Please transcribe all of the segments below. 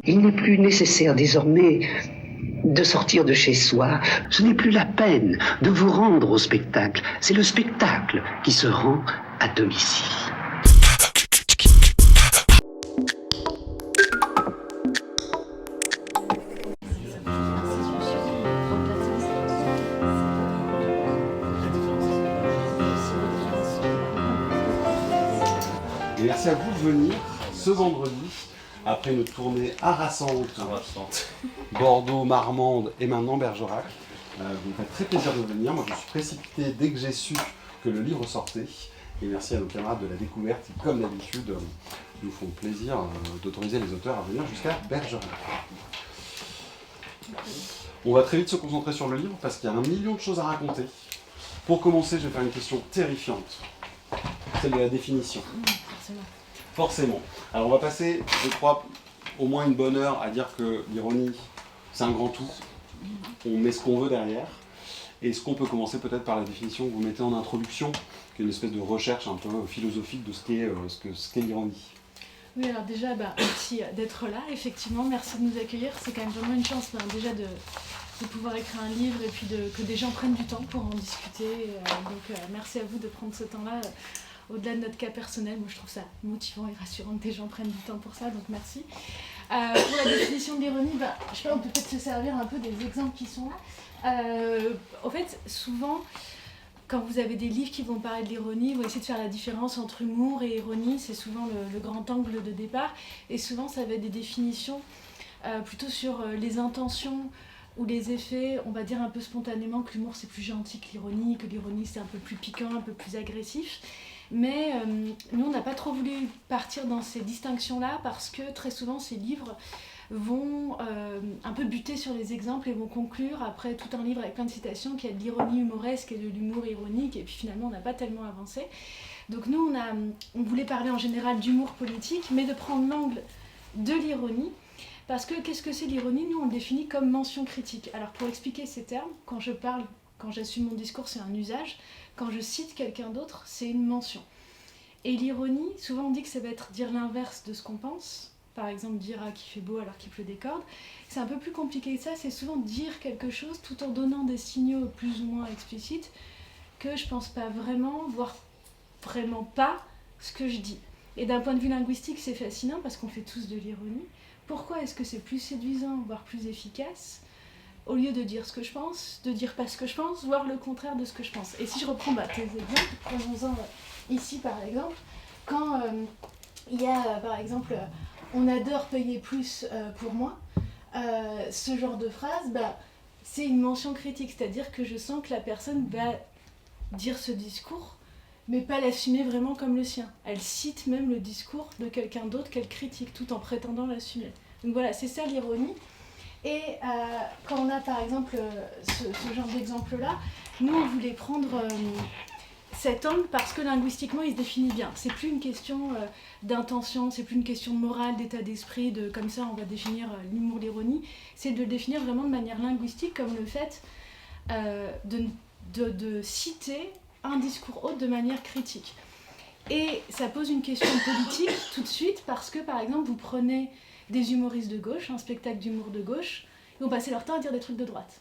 Il n'est plus nécessaire désormais de sortir de chez soi. Ce n'est plus la peine de vous rendre au spectacle. C'est le spectacle qui se rend à domicile. Et merci à vous de venir ce vendredi, après une tournée harassante. Bordeaux, Marmande et maintenant Bergerac. Vous me faites très plaisir de venir. Moi, je suis précipité dès que j'ai su que le livre sortait. Et merci à nos camarades de la découverte qui, comme d'habitude, nous font plaisir d'autoriser les auteurs à venir jusqu'à Bergerac. On va très vite se concentrer sur le livre parce qu'il y a 1 million de choses à raconter. Pour commencer, je vais faire une question terrifiante. Celle de la définition. Forcément. Alors on va passer, je crois, au moins une bonne heure à dire que l'ironie, c'est un grand tout. On met ce qu'on veut derrière. Est-ce qu'on peut commencer peut-être par la définition que vous mettez en introduction, qui est une espèce de recherche un peu philosophique de ce qu'est l'ironie? Oui, alors déjà, merci d'être là, effectivement, merci de nous accueillir. C'est quand même vraiment une chance déjà de pouvoir écrire un livre et puis que des gens prennent du temps pour en discuter. Donc merci à vous de prendre ce temps-là. Au-delà de notre cas personnel, moi je trouve ça motivant et rassurant que des gens prennent du temps pour ça, donc merci. Pour la définition de l'ironie, je sais pas, on peut peut-être se servir un peu des exemples qui sont là. En fait, souvent, quand vous avez des livres qui vont parler de l'ironie, vous essayez de faire la différence entre humour et ironie, c'est souvent le grand angle de départ, et souvent ça va être des définitions plutôt sur les intentions ou les effets, on va dire un peu spontanément que l'humour c'est plus gentil que l'ironie c'est un peu plus piquant, un peu plus agressif. Mais nous, on n'a pas trop voulu partir dans ces distinctions-là parce que très souvent, ces livres vont un peu buter sur les exemples et vont conclure après tout un livre avec plein de citations qu'il y a de l'ironie humoresque et de l'humour ironique et puis finalement, on n'a pas tellement avancé. Donc nous, on voulait parler en général d'humour politique, mais de prendre l'angle de l'ironie parce que qu'est-ce que c'est l'ironie? Nous, on le définit comme mention critique. Alors pour expliquer ces termes, quand j'assume mon discours, c'est un usage. Quand je cite quelqu'un d'autre, c'est une mention. Et l'ironie, souvent on dit que ça va être dire l'inverse de ce qu'on pense. Par exemple, dire « ah, qu'il fait beau alors qu'il pleut des cordes ». C'est un peu plus compliqué que ça, c'est souvent dire quelque chose tout en donnant des signaux plus ou moins explicites que je pense pas vraiment, voire vraiment pas ce que je dis. Et d'un point de vue linguistique, c'est fascinant parce qu'on fait tous de l'ironie. Pourquoi est-ce que c'est plus séduisant, voire plus efficace ? Au lieu de dire ce que je pense, de dire pas ce que je pense, voire le contraire de ce que je pense. Et si je reprends tes exemples, prenons-en ici par exemple, quand il y a par exemple on adore payer plus pour moi, ce genre de phrase, c'est une mention critique, c'est-à-dire que je sens que la personne va dire ce discours, mais pas l'assumer vraiment comme le sien. Elle cite même le discours de quelqu'un d'autre qu'elle critique tout en prétendant l'assumer. Donc voilà, c'est ça l'ironie. Et quand on a par exemple ce genre d'exemple-là, nous on voulait prendre cet angle parce que linguistiquement il se définit bien. C'est plus une question d'intention, c'est plus une question de morale, d'état d'esprit, de comme ça on va définir l'humour, l'ironie. C'est de le définir vraiment de manière linguistique comme le fait de citer un discours autre de manière critique. Et ça pose une question politique tout de suite parce que par exemple vous prenez des humoristes de gauche, un spectacle d'humour de gauche, ils vont passer leur temps à dire des trucs de droite.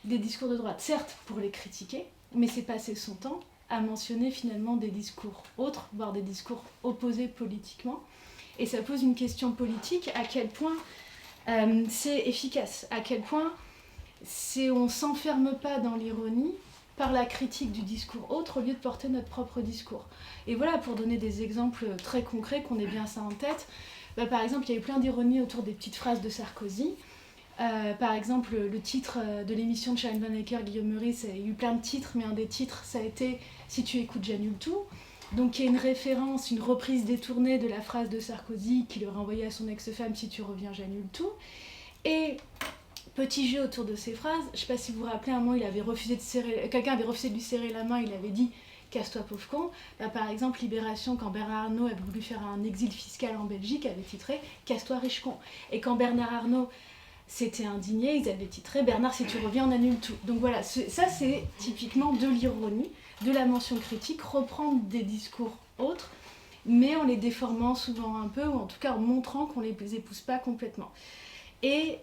Des discours de droite, certes pour les critiquer, mais c'est passer son temps à mentionner finalement des discours autres, voire des discours opposés politiquement. Et ça pose une question politique, à quel point c'est efficace, à quel point on ne s'enferme pas dans l'ironie par la critique du discours autre au lieu de porter notre propre discours. Et voilà, pour donner des exemples très concrets, qu'on ait bien ça en tête, par exemple, il y a eu plein d'ironie autour des petites phrases de Sarkozy. Par exemple, le titre de l'émission de Sharon Van Ecker, Guillaume Meurice, il y a eu plein de titres, mais un des titres, ça a été « Si tu écoutes, j'annule tout ». Donc il y a une référence, une reprise détournée de la phrase de Sarkozy qu'il aurait envoyée à son ex-femme « Si tu reviens, j'annule tout ». Et petit jeu autour de ces phrases, je ne sais pas si vous vous rappelez, à un moment, quelqu'un avait refusé de lui serrer la main, il avait dit « Casse-toi pauvre con ». Par exemple, Libération, quand Bernard Arnault avait voulu faire un exil fiscal en Belgique, avait titré « Casse-toi riche con ». Et quand Bernard Arnault s'était indigné, ils avaient titré « Bernard, si tu reviens, on annule tout ». Donc voilà, ça c'est typiquement de l'ironie, de la mention critique, reprendre des discours autres mais en les déformant souvent un peu, ou en tout cas en montrant qu'on ne les épouse pas complètement. Et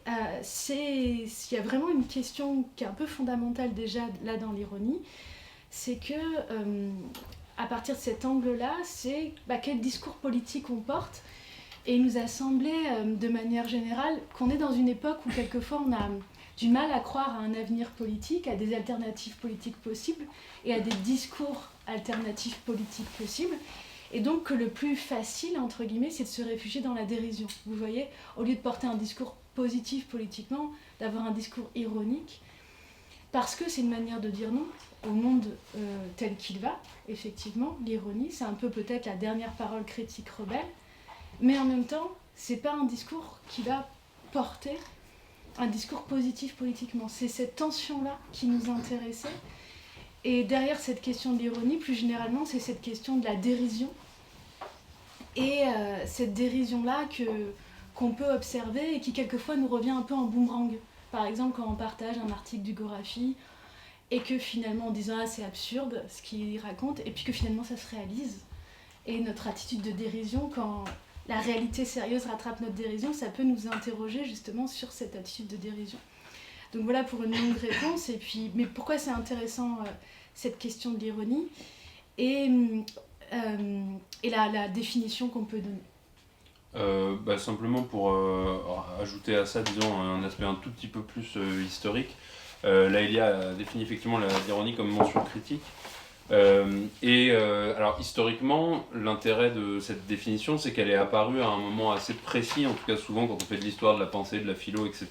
il y a vraiment une question qui est un peu fondamentale déjà là dans l'ironie, c'est que à partir de cet angle-là, c'est quel discours politique on porte. Et il nous a semblé, de manière générale, qu'on est dans une époque où quelquefois on a du mal à croire à un avenir politique, à des alternatives politiques possibles et à des discours alternatifs politiques possibles. Et donc que le plus facile, entre guillemets, c'est de se réfugier dans la dérision. Vous voyez, au lieu de porter un discours positif politiquement, d'avoir un discours ironique, parce que c'est une manière de dire non au monde tel qu'il va, effectivement, l'ironie, c'est un peu peut-être la dernière parole critique rebelle, mais en même temps, c'est pas un discours qui va porter un discours positif politiquement. C'est cette tension-là qui nous intéressait. Et derrière cette question de l'ironie, plus généralement, c'est cette question de la dérision. Et cette dérision-là qu'on peut observer et qui quelquefois nous revient un peu en boomerang. Par exemple, quand on partage un article du Gorafi et que finalement en disant « Ah, c'est absurde ce qu'il raconte » et puis que finalement ça se réalise. Et notre attitude de dérision, quand la réalité sérieuse rattrape notre dérision, ça peut nous interroger justement sur cette attitude de dérision. Donc voilà pour une longue réponse. Et puis, mais pourquoi c'est intéressant cette question de l'ironie et la définition qu'on peut donner. Simplement pour ajouter à ça, disons, un aspect un tout petit peu plus historique. Là, Elia a défini effectivement l'ironie comme mention critique. Alors historiquement, l'intérêt de cette définition, c'est qu'elle est apparue à un moment assez précis, en tout cas souvent quand on fait de l'histoire, de la pensée, de la philo, etc.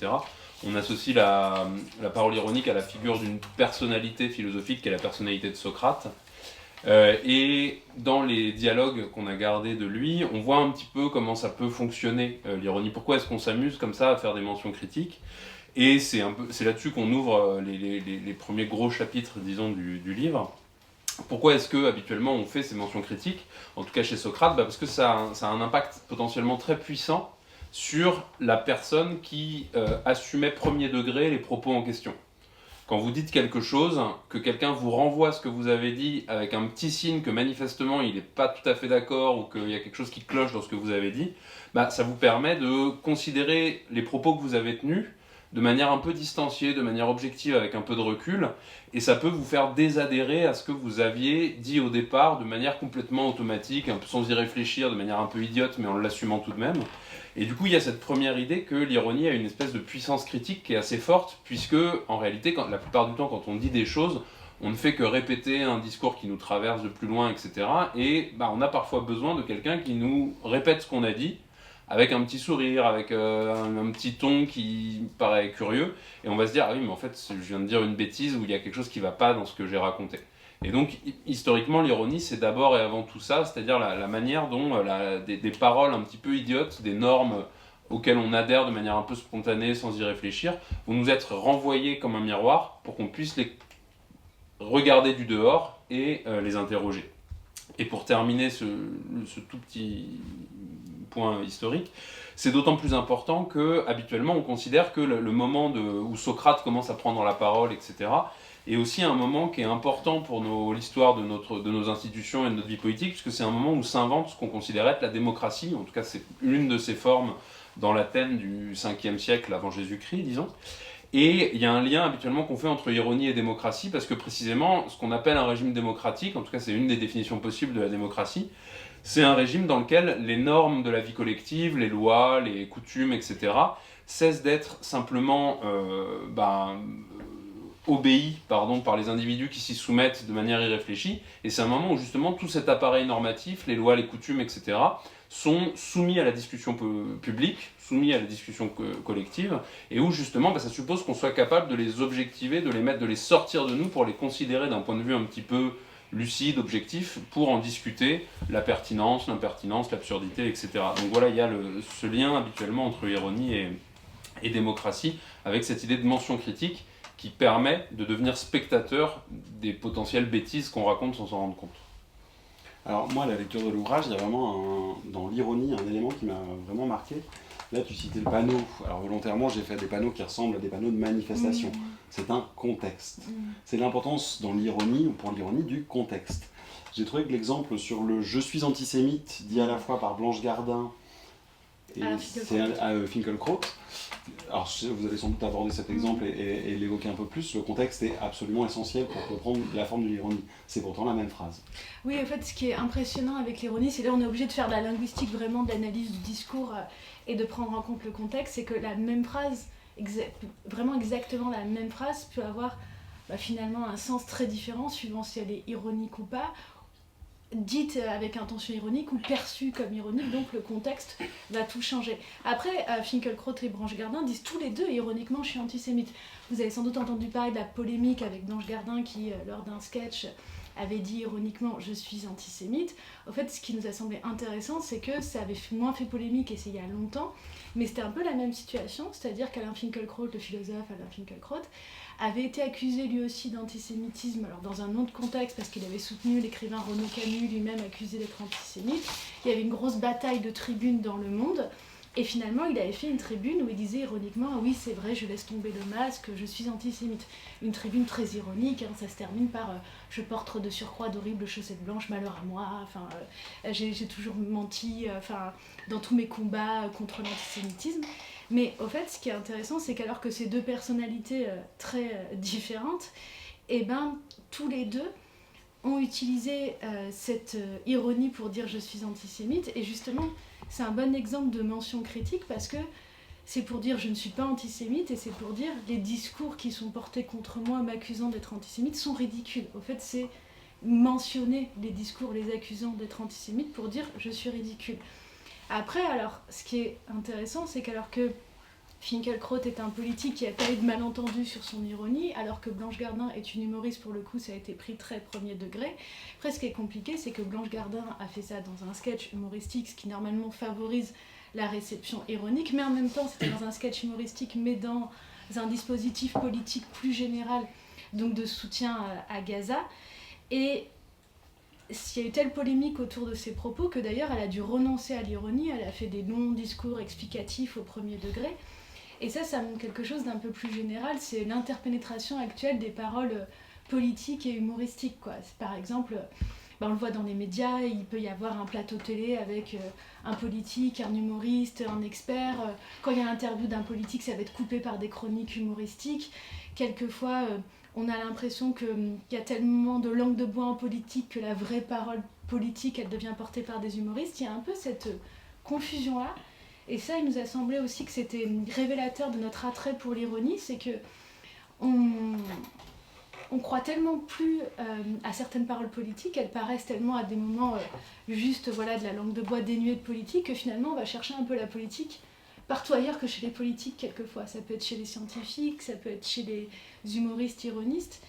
On associe la parole ironique à la figure d'une personnalité philosophique qui est la personnalité de Socrate. Et dans les dialogues qu'on a gardés de lui, on voit un petit peu comment ça peut fonctionner, l'ironie. Pourquoi est-ce qu'on s'amuse comme ça à faire des mentions critiques ? Et c'est là-dessus qu'on ouvre les premiers gros chapitres, disons, du livre. Pourquoi est-ce que habituellement on fait ces mentions critiques, en tout cas chez Socrate ? Parce que ça a un impact potentiellement très puissant sur la personne qui assumait premier degré les propos en question. Quand vous dites quelque chose, que quelqu'un vous renvoie ce que vous avez dit avec un petit signe que manifestement il n'est pas tout à fait d'accord ou qu'il y a quelque chose qui cloche dans ce que vous avez dit, ça vous permet de considérer les propos que vous avez tenus de manière un peu distanciée, de manière objective, avec un peu de recul, et ça peut vous faire désadhérer à ce que vous aviez dit au départ de manière complètement automatique, un peu sans y réfléchir, de manière un peu idiote, mais en l'assumant tout de même. Et du coup, il y a cette première idée que l'ironie a une espèce de puissance critique qui est assez forte, puisque, en réalité, la plupart du temps, quand on dit des choses, on ne fait que répéter un discours qui nous traverse de plus loin, etc. Et on a parfois besoin de quelqu'un qui nous répète ce qu'on a dit, avec un petit sourire, avec un petit ton qui paraît curieux, et on va se dire « Ah oui, mais en fait, je viens de dire une bêtise ou il y a quelque chose qui ne va pas dans ce que j'ai raconté ». Et donc, historiquement, l'ironie, c'est d'abord et avant tout ça, c'est-à-dire la manière dont des paroles un petit peu idiotes, des normes auxquelles on adhère de manière un peu spontanée, sans y réfléchir, vont nous être renvoyées comme un miroir pour qu'on puisse les regarder du dehors et les interroger. Et pour terminer ce tout petit point historique, c'est d'autant plus important que habituellement on considère que le moment où Socrate commence à prendre la parole, etc., est aussi un moment qui est important pour l'histoire de nos institutions et de notre vie politique, puisque c'est un moment où s'invente ce qu'on considérait être la démocratie, en tout cas c'est l'une de ses formes dans l'Athènes du 5e siècle avant Jésus-Christ, disons. Et il y a un lien habituellement qu'on fait entre ironie et démocratie, parce que précisément, ce qu'on appelle un régime démocratique, en tout cas c'est une des définitions possibles de la démocratie, c'est un régime dans lequel les normes de la vie collective, les lois, les coutumes, etc., cessent d'être simplement obéis par les individus qui s'y soumettent de manière irréfléchie, et c'est un moment où justement tout cet appareil normatif, les lois, les coutumes, etc., sont soumis à la discussion publique, soumis à la discussion collective, et où justement ça suppose qu'on soit capable de les objectiver, de les sortir de nous pour les considérer d'un point de vue un petit peu lucide, objectif, pour en discuter la pertinence, l'impertinence, l'absurdité, etc. Donc voilà, il y a ce lien habituellement entre ironie et démocratie, avec cette idée de mention critique qui permet de devenir spectateur des potentielles bêtises qu'on raconte sans s'en rendre compte. Alors moi, à la lecture de l'ouvrage, il y a vraiment dans l'ironie un élément qui m'a vraiment marqué. Là, tu citais le panneau. Alors volontairement, j'ai fait des panneaux qui ressemblent à des panneaux de manifestation. C'est un contexte. C'est l'importance dans l'ironie, ou pour l'ironie, du contexte. j'ai trouvé que l'exemple sur le « je suis antisémite » dit à la fois par Blanche Gardin et Finkielkraut. Alors vous allez sans doute aborder cet exemple et l'évoquer un peu plus. Le contexte est absolument essentiel pour comprendre la forme de l'ironie. C'est pourtant la même phrase. Oui, en fait, ce qui est impressionnant avec l'ironie, c'est là on est obligé de faire de la linguistique, vraiment de l'analyse du discours et de prendre en compte le contexte, c'est que la même phrase, vraiment exactement la même phrase, peut avoir finalement un sens très différent suivant si elle est ironique ou pas, dite avec intention ironique ou perçue comme ironique, donc le contexte va tout changer. Après, Finkielkraut et Blanche Gardin disent tous les deux ironiquement « je suis antisémite ». Vous avez sans doute entendu parler de la polémique avec Blanche Gardin qui, lors d'un sketch, avait dit ironiquement « je suis antisémite ». En fait, ce qui nous a semblé intéressant, c'est que ça avait moins fait polémique, et c'est il y a longtemps, mais c'était un peu la même situation, c'est-à-dire qu'Alain Finkielkraut, le philosophe Alain Finkielkraut, avait été accusé lui aussi d'antisémitisme, alors dans un autre contexte, parce qu'il avait soutenu l'écrivain Renaud Camus, lui-même accusé d'être antisémite. Il y avait une grosse bataille de tribunes dans le monde, et finalement il avait fait une tribune où il disait ironiquement « ah oui, c'est vrai, je laisse tomber le masque, je suis antisémite ». Une tribune très ironique, ça se termine par « je porte de surcroît d'horribles chaussettes blanches, malheur à moi, j'ai toujours menti dans tous mes combats contre l'antisémitisme ». Mais au fait, ce qui est intéressant, c'est qu'alors que ces deux personnalités très différentes, tous les deux ont utilisé cette ironie pour dire « je suis antisémite ». Et justement, c'est un bon exemple de mention critique parce que c'est pour dire « je ne suis pas antisémite » et c'est pour dire « les discours qui sont portés contre moi m'accusant d'être antisémite sont ridicules ». Au fait, c'est mentionner les discours les accusant d'être antisémite pour dire « je suis ridicule ». Après, alors, ce qui est intéressant, c'est qu'alors que Finkielkraut est un politique qui n'a pas eu de malentendu sur son ironie, alors que Blanche Gardin est une humoriste, pour le coup, ça a été pris très premier degré. Après, ce qui est compliqué, c'est que Blanche Gardin a fait ça dans un sketch humoristique, ce qui normalement favorise la réception ironique, mais en même temps, c'était dans un sketch humoristique, mais dans un dispositif politique plus général, donc de soutien à Gaza. Et il y a eu telle polémique autour de ses propos que d'ailleurs elle a dû renoncer à l'ironie, elle a fait des longs discours explicatifs au premier degré. Et ça montre quelque chose d'un peu plus général, c'est l'interpénétration actuelle des paroles politiques et humoristiques, quoi. Par exemple, on le voit dans les médias, il peut y avoir un plateau télé avec un politique, un humoriste, un expert. Quand il y a l'interview d'un politique, ça va être coupé par des chroniques humoristiques. Quelquefois, on a l'impression qu'il y a tellement de langue de bois en politique que la vraie parole politique, elle devient portée par des humoristes. Il y a un peu cette confusion-là. Et ça, il nous a semblé aussi que c'était révélateur de notre attrait pour l'ironie, c'est que on croit tellement plus à certaines paroles politiques, elles paraissent tellement à des moments juste de la langue de bois dénuée de politique, que finalement on va chercher un peu la politique partout ailleurs que chez les politiques quelquefois. Ça peut être chez les scientifiques, ça peut être chez les humoristes ironistes.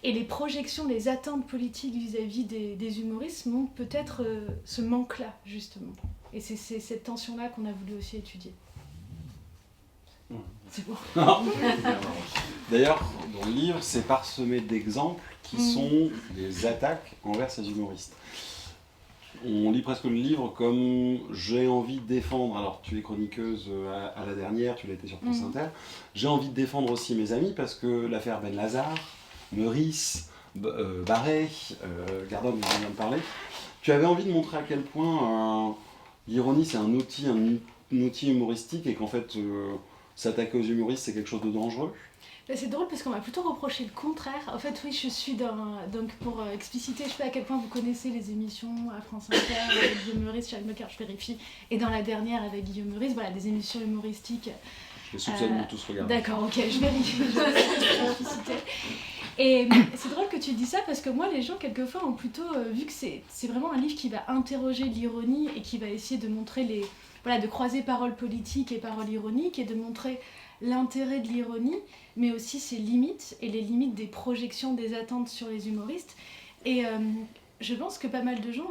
Et les projections, les attentes politiques vis-à-vis des humoristes montrent peut-être ce manque-là, justement. Et c'est cette tension-là qu'on a voulu aussi étudier. C'est bon. D'ailleurs, dans le livre, c'est parsemé d'exemples qui sont des attaques envers ces humoristes. On lit presque le livre comme « j'ai envie de défendre », alors tu es chroniqueuse à la dernière, tu l'as été sur France Inter, j'ai envie de défendre aussi mes amis parce que l'affaire Ben Lazare, Meurice, Barret, Gardin, dont on vient de parler, tu avais envie de montrer à quel point l'ironie c'est un outil humoristique et qu'en fait s'attaquer aux humoristes c'est quelque chose de dangereux. C'est drôle parce qu'on m'a plutôt reproché le contraire. En fait, oui, je suis donc pour expliciter, je sais pas à quel point vous connaissez les émissions à France Inter avec Guillaume Meurice, Charles Mecker, je vérifie, et dans la dernière avec Guillaume Meurice, voilà, des émissions humoristiques. Je les soupçonne de tous regarder. D'accord, ok, je vérifie. Et c'est drôle que tu dis ça parce que moi, les gens, quelquefois, ont plutôt vu que c'est vraiment un livre qui va interroger l'ironie et qui va essayer de montrer de croiser paroles politiques et paroles ironiques et de montrer l'intérêt de l'ironie, mais aussi ses limites et les limites des projections, des attentes sur les humoristes. Et je pense que pas mal de gens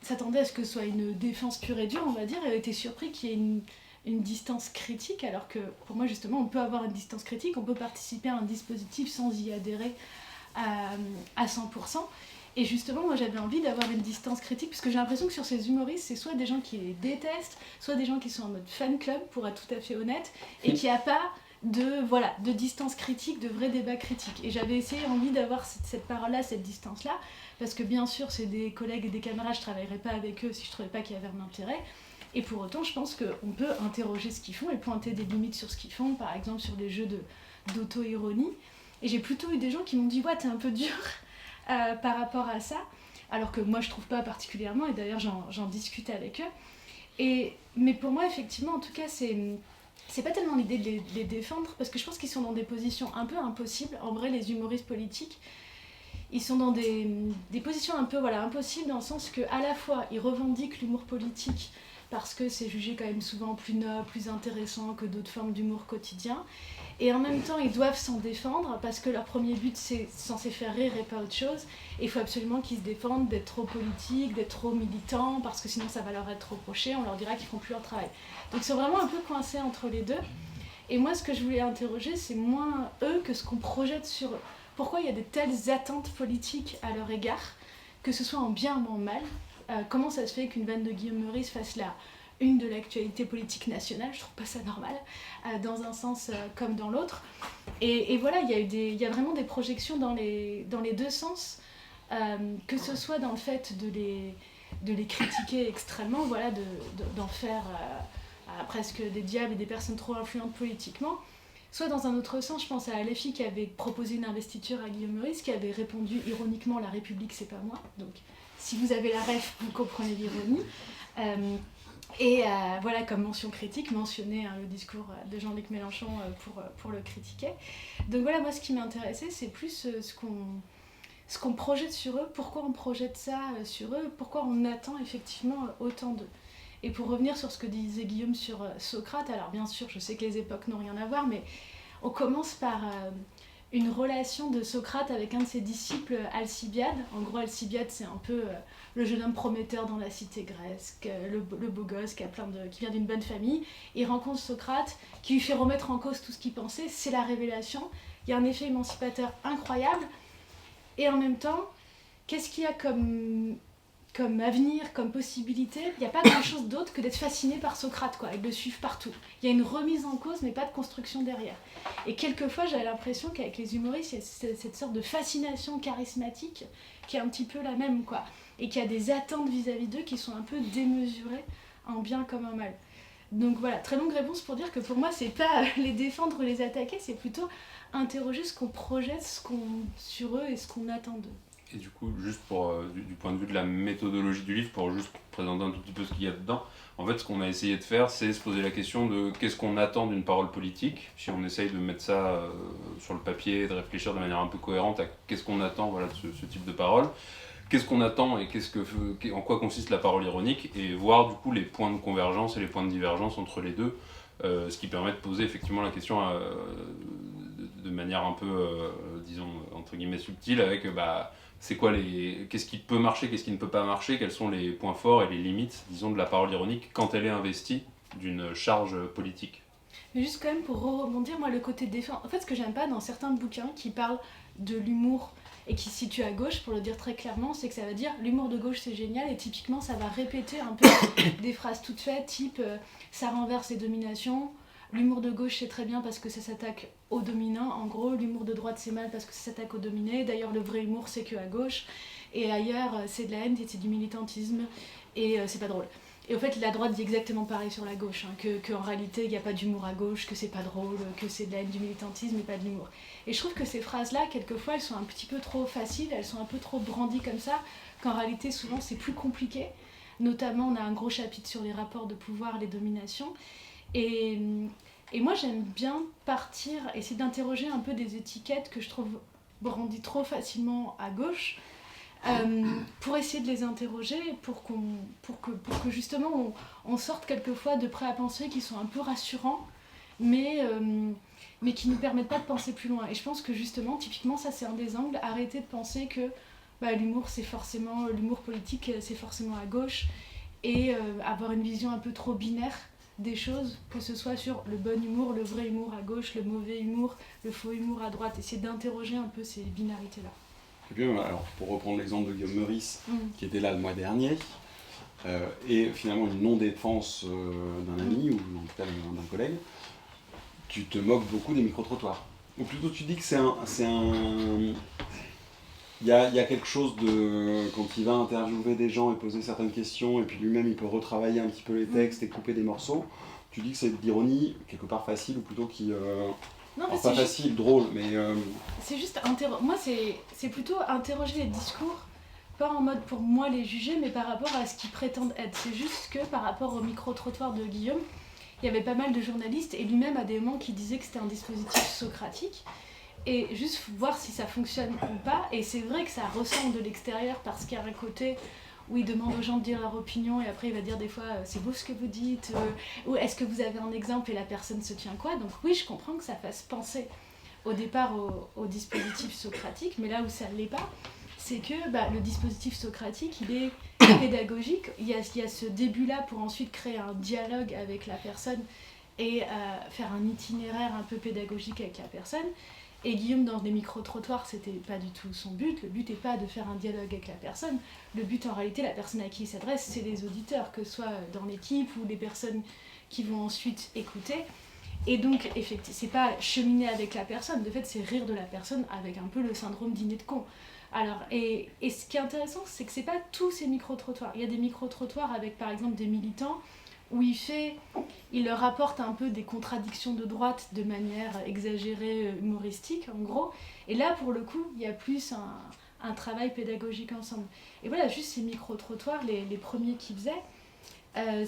s'attendaient à ce que ce soit une défense pure et dure, on va dire, et étaient surpris qu'il y ait une distance critique, alors que pour moi, justement, on peut avoir une distance critique, on peut participer à un dispositif sans y adhérer à 100%. Et justement, moi j'avais envie d'avoir une distance critique, parce que j'ai l'impression que sur ces humoristes, c'est soit des gens qui les détestent, soit des gens qui sont en mode fan club, pour être tout à fait honnête, et qu'il n'y a pas de distance critique, de vrai débat critique. Et j'avais envie d'avoir cette parole-là, cette distance-là, parce que bien sûr, c'est des collègues et des camarades, je ne travaillerais pas avec eux si je ne trouvais pas qu'il y avait un intérêt. Et pour autant, je pense qu'on peut interroger ce qu'ils font et pointer des limites sur ce qu'ils font, par exemple sur les jeux d'auto-ironie. Et j'ai plutôt eu des gens qui m'ont dit « Ouais, t'es un peu dur par rapport à ça », alors que moi, je ne trouve pas particulièrement, et d'ailleurs, j'en discute avec eux. Mais pour moi, effectivement, en tout cas, c'est pas tellement l'idée de les défendre, parce que je pense qu'ils sont dans des positions un peu impossibles. En vrai, les humoristes politiques, ils sont dans des positions un peu impossibles, dans le sens qu'à la fois, ils revendiquent l'humour politique, parce que c'est jugé quand même souvent plus noble, plus intéressant que d'autres formes d'humour quotidien. Et en même temps, ils doivent s'en défendre, parce que leur premier but, c'est censé faire rire et pas autre chose. Et il faut absolument qu'ils se défendent d'être trop politiques, d'être trop militants, parce que sinon ça va leur être reproché, on leur dira qu'ils font plus leur travail. Donc ils sont vraiment un peu coincés entre les deux. Et moi, ce que je voulais interroger, c'est moins eux que ce qu'on projette sur eux. Pourquoi il y a de telles attentes politiques à leur égard, que ce soit en bien ou en mal? Comment ça se fait qu'une vanne de Guillaume Meurice fasse la une de l'actualité politique nationale? Je trouve pas ça normal, dans un sens comme dans l'autre. Et voilà, il y a vraiment des projections dans les deux sens, que ce soit dans le fait de les critiquer extrêmement, voilà, d'en faire presque des diables et des personnes trop influentes politiquement, soit dans un autre sens. Je pense à LFI qui avait proposé une investiture à Guillaume Meurice, qui avait répondu ironiquement « La République, c'est pas moi ». Donc, si vous avez la ref, vous comprenez l'ironie. Voilà, comme mention critique, mentionner le discours de Jean-Luc Mélenchon pour le critiquer. Donc voilà, moi ce qui m'intéressait, c'est plus ce qu'on projette sur eux, pourquoi on projette ça sur eux, pourquoi on attend effectivement autant d'eux. Et pour revenir sur ce que disait Guillaume sur Socrate, alors bien sûr, je sais que les époques n'ont rien à voir, mais on commence par une relation de Socrate avec un de ses disciples, Alcibiade. En gros, Alcibiade, c'est un peu le jeune homme prometteur dans la cité grecque, le beau gosse qui vient d'une bonne famille. Il rencontre Socrate, qui lui fait remettre en cause tout ce qu'il pensait. C'est la révélation. Il y a un effet émancipateur incroyable. Et en même temps, qu'est-ce qu'il y a comme avenir, comme possibilité? Il n'y a pas grand-chose d'autre que d'être fasciné par Socrate, quoi, et de le suivre partout. Il y a une remise en cause, mais pas de construction derrière. Et quelquefois, j'avais l'impression qu'avec les humoristes, il y a cette sorte de fascination charismatique qui est un petit peu la même, quoi. Et qu'il y a des attentes vis-à-vis d'eux qui sont un peu démesurées, en bien comme en mal. Donc voilà, très longue réponse pour dire que pour moi, c'est pas les défendre ou les attaquer, c'est plutôt interroger ce qu'on projette sur eux et ce qu'on attend d'eux. Et du coup, juste pour, du point de vue de la méthodologie du livre, pour juste présenter un tout petit peu ce qu'il y a dedans, en fait, ce qu'on a essayé de faire, c'est se poser la question de qu'est-ce qu'on attend d'une parole politique, si on essaye de mettre ça sur le papier, de réfléchir de manière un peu cohérente à qu'est-ce qu'on attend, voilà, de ce type de parole, qu'est-ce qu'on attend et en quoi consiste la parole ironique, et voir du coup les points de convergence et les points de divergence entre les deux, ce qui permet de poser effectivement la question de manière un peu, disons, entre guillemets subtile, avec c'est quoi qu'est-ce qui peut marcher, qu'est-ce qui ne peut pas marcher, quels sont les points forts et les limites, disons, de la parole ironique quand elle est investie d'une charge politique. Mais juste quand même pour rebondir, moi le côté défense, en fait ce que j'aime pas dans certains bouquins qui parlent de l'humour et qui se situent à gauche, pour le dire très clairement, c'est que ça va dire l'humour de gauche c'est génial, et typiquement ça va répéter un peu des phrases toutes faites, type ça renverse les dominations. L'humour de gauche c'est très bien parce que ça s'attaque aux dominants, en gros. L'humour de droite c'est mal parce que ça s'attaque aux dominés. D'ailleurs le vrai humour c'est que à gauche. Et ailleurs c'est de la haine, c'est du militantisme et c'est pas drôle. Et au fait la droite dit exactement pareil sur la gauche, hein, qu'en réalité il n'y a pas d'humour à gauche, que c'est pas drôle, que c'est de la haine, du militantisme et pas de l'humour. Et je trouve que ces phrases-là, quelquefois elles sont un petit peu trop faciles, elles sont un peu trop brandies comme ça, qu'en réalité souvent c'est plus compliqué. Notamment on a un gros chapitre sur les rapports de pouvoir, les dominations. Et moi j'aime bien essayer d'interroger un peu des étiquettes que je trouve brandies trop facilement à gauche, pour essayer de les interroger, pour que justement on sorte quelquefois de prêts à penser qui sont un peu rassurants, mais qui ne nous permettent pas de penser plus loin. Et je pense que justement, typiquement ça c'est un des angles, arrêter de penser que l'humour politique c'est forcément à gauche, et avoir une vision un peu trop binaire des choses, que ce soit sur le bon humour, le vrai humour à gauche, le mauvais humour, le faux humour à droite, essayer d'interroger un peu ces binarités-là. Et puis, alors, pour reprendre l'exemple de Guillaume Meurice, qui était là le mois dernier, et finalement une non-défense d'un ami, ou en tout cas d'un collègue, tu te moques beaucoup des micro-trottoirs. Ou plutôt tu dis que c'est un Il y a quelque chose de... Quand il va interviewer des gens et poser certaines questions, et puis lui-même il peut retravailler un petit peu les textes et couper des morceaux, tu dis que c'est de l'ironie, quelque part facile, ou plutôt qui... Non, alors pas facile, drôle, mais... C'est juste... Moi, c'est plutôt interroger les discours, pas en mode pour moi les juger, mais par rapport à ce qu'ils prétendent être. C'est juste que par rapport au micro-trottoir de Guillaume, il y avait pas mal de journalistes, et lui-même à des moments qui disaient que c'était un dispositif socratique, et juste voir si ça fonctionne ou pas. Et c'est vrai que ça ressemble de l'extérieur parce qu'il y a un côté où il demande aux gens de dire leur opinion et après il va dire des fois c'est beau ce que vous dites, ou est-ce que vous avez un exemple et la personne se tient quoi. Donc oui, je comprends que ça fasse penser au départ au dispositif socratique, mais là où ça ne l'est pas, c'est que le dispositif socratique il est pédagogique. Il y a ce début là pour ensuite créer un dialogue avec la personne et faire un itinéraire un peu pédagogique avec la personne. Et Guillaume, dans des micro-trottoirs, c'était pas du tout son but. Le but n'est pas de faire un dialogue avec la personne. Le but, en réalité, la personne à qui il s'adresse, c'est les auditeurs, que ce soit dans l'équipe ou les personnes qui vont ensuite écouter. Et donc, effectivement, c'est pas cheminer avec la personne. De fait, c'est rire de la personne avec un peu le syndrome dîner de con. Alors, et ce qui est intéressant, c'est que c'est pas tous ces micro-trottoirs. Il y a des micro-trottoirs avec, par exemple, des militants où il leur apporte un peu des contradictions de droite de manière exagérée, humoristique en gros. Et là, pour le coup, il y a plus un travail pédagogique ensemble. Et voilà, juste ces micro-trottoirs, les premiers qu'ils faisaient,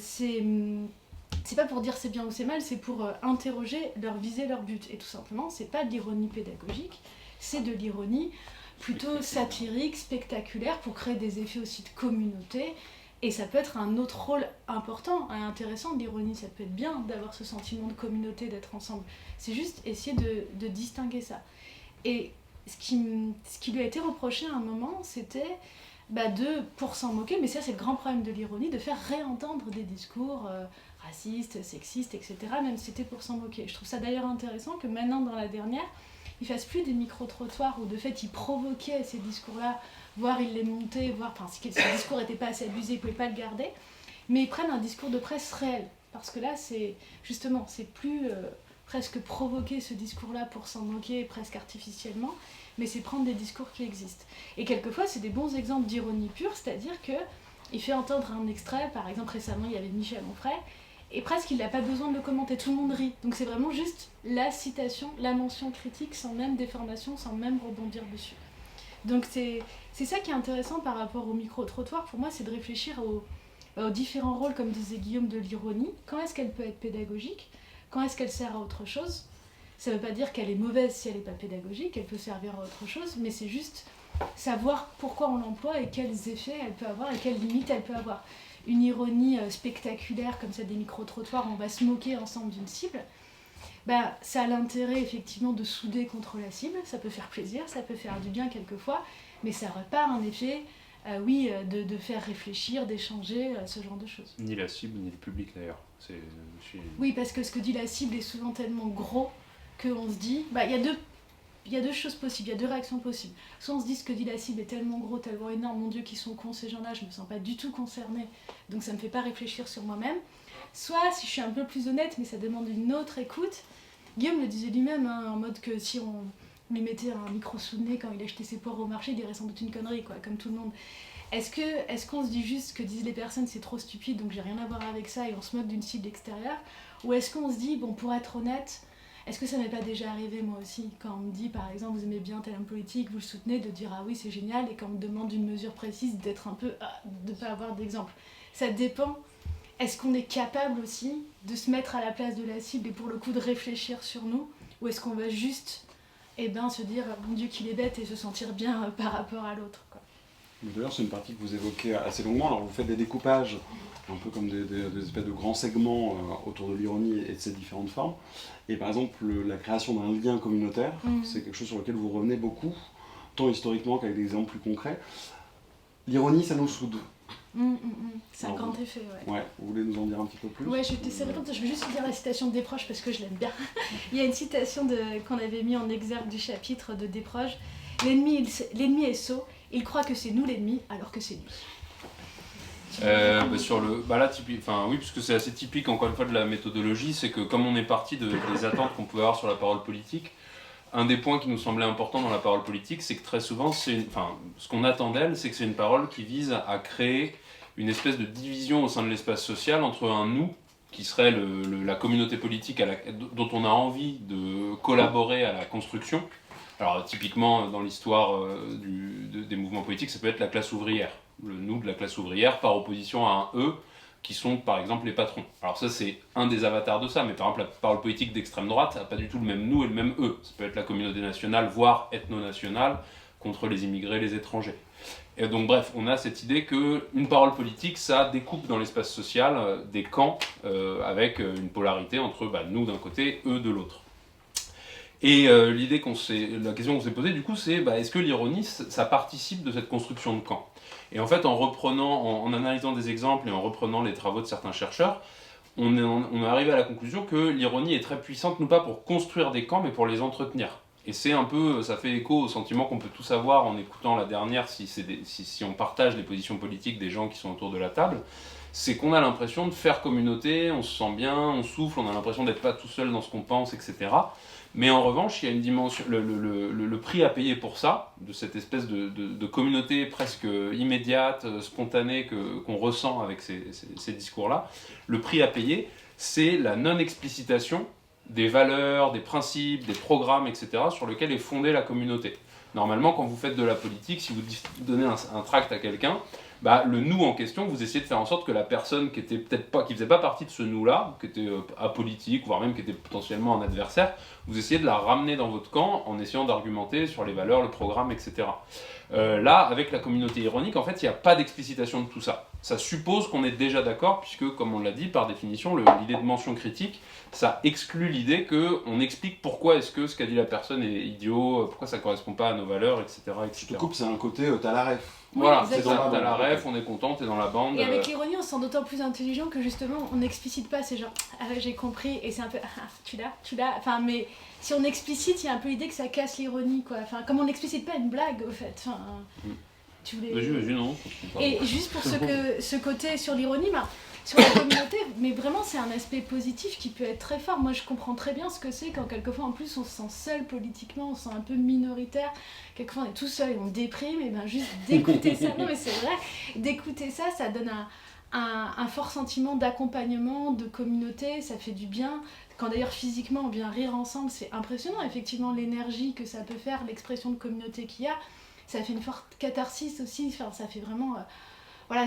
c'est pas pour dire c'est bien ou c'est mal, c'est pour interroger leur visée, leur but. Et tout simplement, c'est pas de l'ironie pédagogique, c'est de l'ironie plutôt satirique, spectaculaire, pour créer des effets aussi de communauté. Et ça peut être un autre rôle important et intéressant de l'ironie. Ça peut être bien d'avoir ce sentiment de communauté, d'être ensemble. C'est juste essayer de distinguer ça. Et ce qui lui a été reproché à un moment, c'était pour s'en moquer, mais ça c'est le grand problème de l'ironie, de faire réentendre des discours racistes, sexistes, etc., même si c'était pour s'en moquer. Je trouve ça d'ailleurs intéressant que maintenant, dans la dernière, il ne fasse plus des micro-trottoirs où de fait il provoquait ces discours-là, voire il les montait, si ce discours n'était pas assez abusé, il ne pouvait pas le garder, mais ils prennent un discours de presse réel. Parce que là, c'est plus presque provoquer ce discours-là pour s'en moquer presque artificiellement, mais c'est prendre des discours qui existent. Et quelquefois, c'est des bons exemples d'ironie pure, c'est-à-dire qu'il fait entendre un extrait, par exemple récemment il y avait Michel Onfray, et presque il n'a pas besoin de le commenter, tout le monde rit. Donc c'est vraiment juste la citation, la mention critique, sans même déformation, sans même rebondir dessus. Donc c'est ça qui est intéressant par rapport au micro-trottoir, pour moi, c'est de réfléchir aux différents rôles, comme disait Guillaume, de l'ironie. Quand est-ce qu'elle peut être pédagogique ? Quand est-ce qu'elle sert à autre chose ? Ça ne veut pas dire qu'elle est mauvaise si elle n'est pas pédagogique, elle peut servir à autre chose, mais c'est juste savoir pourquoi on l'emploie et quels effets elle peut avoir et quelles limites elle peut avoir. Une ironie spectaculaire, comme ça, des micro-trottoirs, on va se moquer ensemble d'une cible, ça a l'intérêt effectivement de souder contre la cible, ça peut faire plaisir, ça peut faire du bien quelquefois, mais ça n'aurait pas un effet, de faire réfléchir, d'échanger, ce genre de choses. Ni la cible, ni le public d'ailleurs. Oui, parce que ce que dit la cible est souvent tellement gros qu'on se dit, il y a deux choses possibles, il y a deux réactions possibles. Soit on se dit ce que dit la cible est tellement gros, tellement énorme, mon Dieu, qu'ils sont cons ces gens-là, je me sens pas du tout concernée, donc ça me fait pas réfléchir sur moi-même. Soit, si je suis un peu plus honnête, mais ça demande une autre écoute, Guillaume le disait lui-même, en mode que si on lui mettait un micro sous le nez quand il achetait ses poires au marché, il dirait sans doute une connerie, quoi, comme tout le monde. Est-ce qu'on se dit juste ce que disent les personnes, c'est trop stupide, donc j'ai rien à voir avec ça, et on se moque d'une cible extérieure ? Ou est-ce qu'on se dit, bon, pour être honnête, est-ce que ça m'est pas déjà arrivé moi aussi, quand on me dit par exemple vous aimez bien tel homme politique, vous le soutenez, de dire ah oui c'est génial, et quand on me demande une mesure précise d'être un peu de pas avoir d'exemple. Ça dépend. Est-ce qu'on est capable aussi de se mettre à la place de la cible et pour le coup de réfléchir sur nous, ou est-ce qu'on va juste se dire mon Dieu qu'il est bête et se sentir bien par rapport à l'autre, quoi. D'ailleurs c'est une partie que vous évoquez assez longuement, alors vous faites des découpages un peu comme des espèces de grands segments autour de l'ironie et de ses différentes formes. Et par exemple, la création d'un lien communautaire, c'est quelque chose sur lequel vous revenez beaucoup, tant historiquement qu'avec des exemples plus concrets. L'ironie, ça nous soude. C'est un grand effet, ouais. Ouais, vous voulez nous en dire un petit peu plus ? Ouais, je vais juste dire la citation de Desproges parce que je l'aime bien. Il y a une citation qu'on avait mis en exergue du chapitre de Desproges. L'ennemi est sot, il croit que c'est nous l'ennemi alors que c'est lui. Là, oui, puisque c'est assez typique encore une fois de la méthodologie, c'est que comme on est parti des attentes qu'on pouvait avoir sur la parole politique, un des points qui nous semblait important dans la parole politique, c'est que très souvent, ce qu'on attend d'elle, c'est que c'est une parole qui vise à créer une espèce de division au sein de l'espace social entre un nous, qui serait la communauté politique dont on a envie de collaborer à la construction. Alors typiquement, dans l'histoire des mouvements politiques, ça peut être la classe ouvrière. Le nous de la classe ouvrière par opposition à un eux, qui sont par exemple les patrons. Alors ça c'est un des avatars de ça, mais par exemple la parole politique d'extrême droite n'a pas du tout le même nous et le même eux. Ça peut être la communauté nationale, voire ethno-nationale, contre les immigrés, les étrangers. Et donc bref, on a cette idée qu'une parole politique, ça découpe dans l'espace social des camps avec une polarité entre nous d'un côté, eux de l'autre. Et la question qu'on s'est posée du coup, c'est est-ce que l'ironie, ça participe de cette construction de camp ? Et en fait, en analysant des exemples et en reprenant les travaux de certains chercheurs, on est arrivé à la conclusion que l'ironie est très puissante, non pas pour construire des camps, mais pour les entretenir. Et c'est un peu, ça fait écho au sentiment qu'on peut tous avoir en écoutant la dernière, si on partage les positions politiques des gens qui sont autour de la table, c'est qu'on a l'impression de faire communauté, on se sent bien, on souffle, on a l'impression d'être pas tout seul dans ce qu'on pense, etc. Mais en revanche, il y a une dimension, le prix à payer pour ça, de cette espèce de communauté presque immédiate, spontanée qu'on ressent avec ces discours-là, le prix à payer, c'est la non-explicitation des valeurs, des principes, des programmes, etc., sur lesquels est fondée la communauté. Normalement, quand vous faites de la politique, si vous donnez un tract à quelqu'un, le nous en question, vous essayez de faire en sorte que la personne qui faisait pas partie de ce nous-là, qui était apolitique, voire même qui était potentiellement un adversaire, vous essayez de la ramener dans votre camp en essayant d'argumenter sur les valeurs, le programme, etc. Là, avec la communauté ironique, en fait, il n'y a pas d'explicitation de tout ça. Ça suppose qu'on est déjà d'accord, puisque, comme on l'a dit, par définition, l'idée de mention critique, ça exclut l'idée qu'on explique pourquoi est-ce que ce qu'a dit la personne est idiot, pourquoi ça ne correspond pas à nos valeurs, etc. Je te coupe, c'est un côté, t'as la ref. Voilà, c'est ça, t'as la ref, on est content, t'es dans la bande. Et avec l'ironie, on se sent d'autant plus intelligent que justement, on n'explicite pas, c'est genre, j'ai compris, et c'est un peu, tu l'as, enfin, mais si on explicite, il y a un peu l'idée que ça casse l'ironie, quoi. Enfin, comme on n'explicite pas une blague, au fait. Enfin, tu voulais... Vas-y, non. Et juste pour ce côté sur l'ironie, sur la communauté, mais vraiment c'est un aspect positif qui peut être très fort. Moi je comprends très bien ce que c'est quand quelquefois en plus on se sent seul politiquement, on se sent un peu minoritaire, quelquefois on est tout seul et on déprime, et bien juste d'écouter ça, non mais c'est vrai, d'écouter ça, ça donne un fort sentiment d'accompagnement, de communauté, ça fait du bien. Quand d'ailleurs physiquement on vient rire ensemble, c'est impressionnant effectivement l'énergie que ça peut faire, l'expression de communauté qu'il y a, ça fait une forte catharsis aussi, enfin, ça fait vraiment...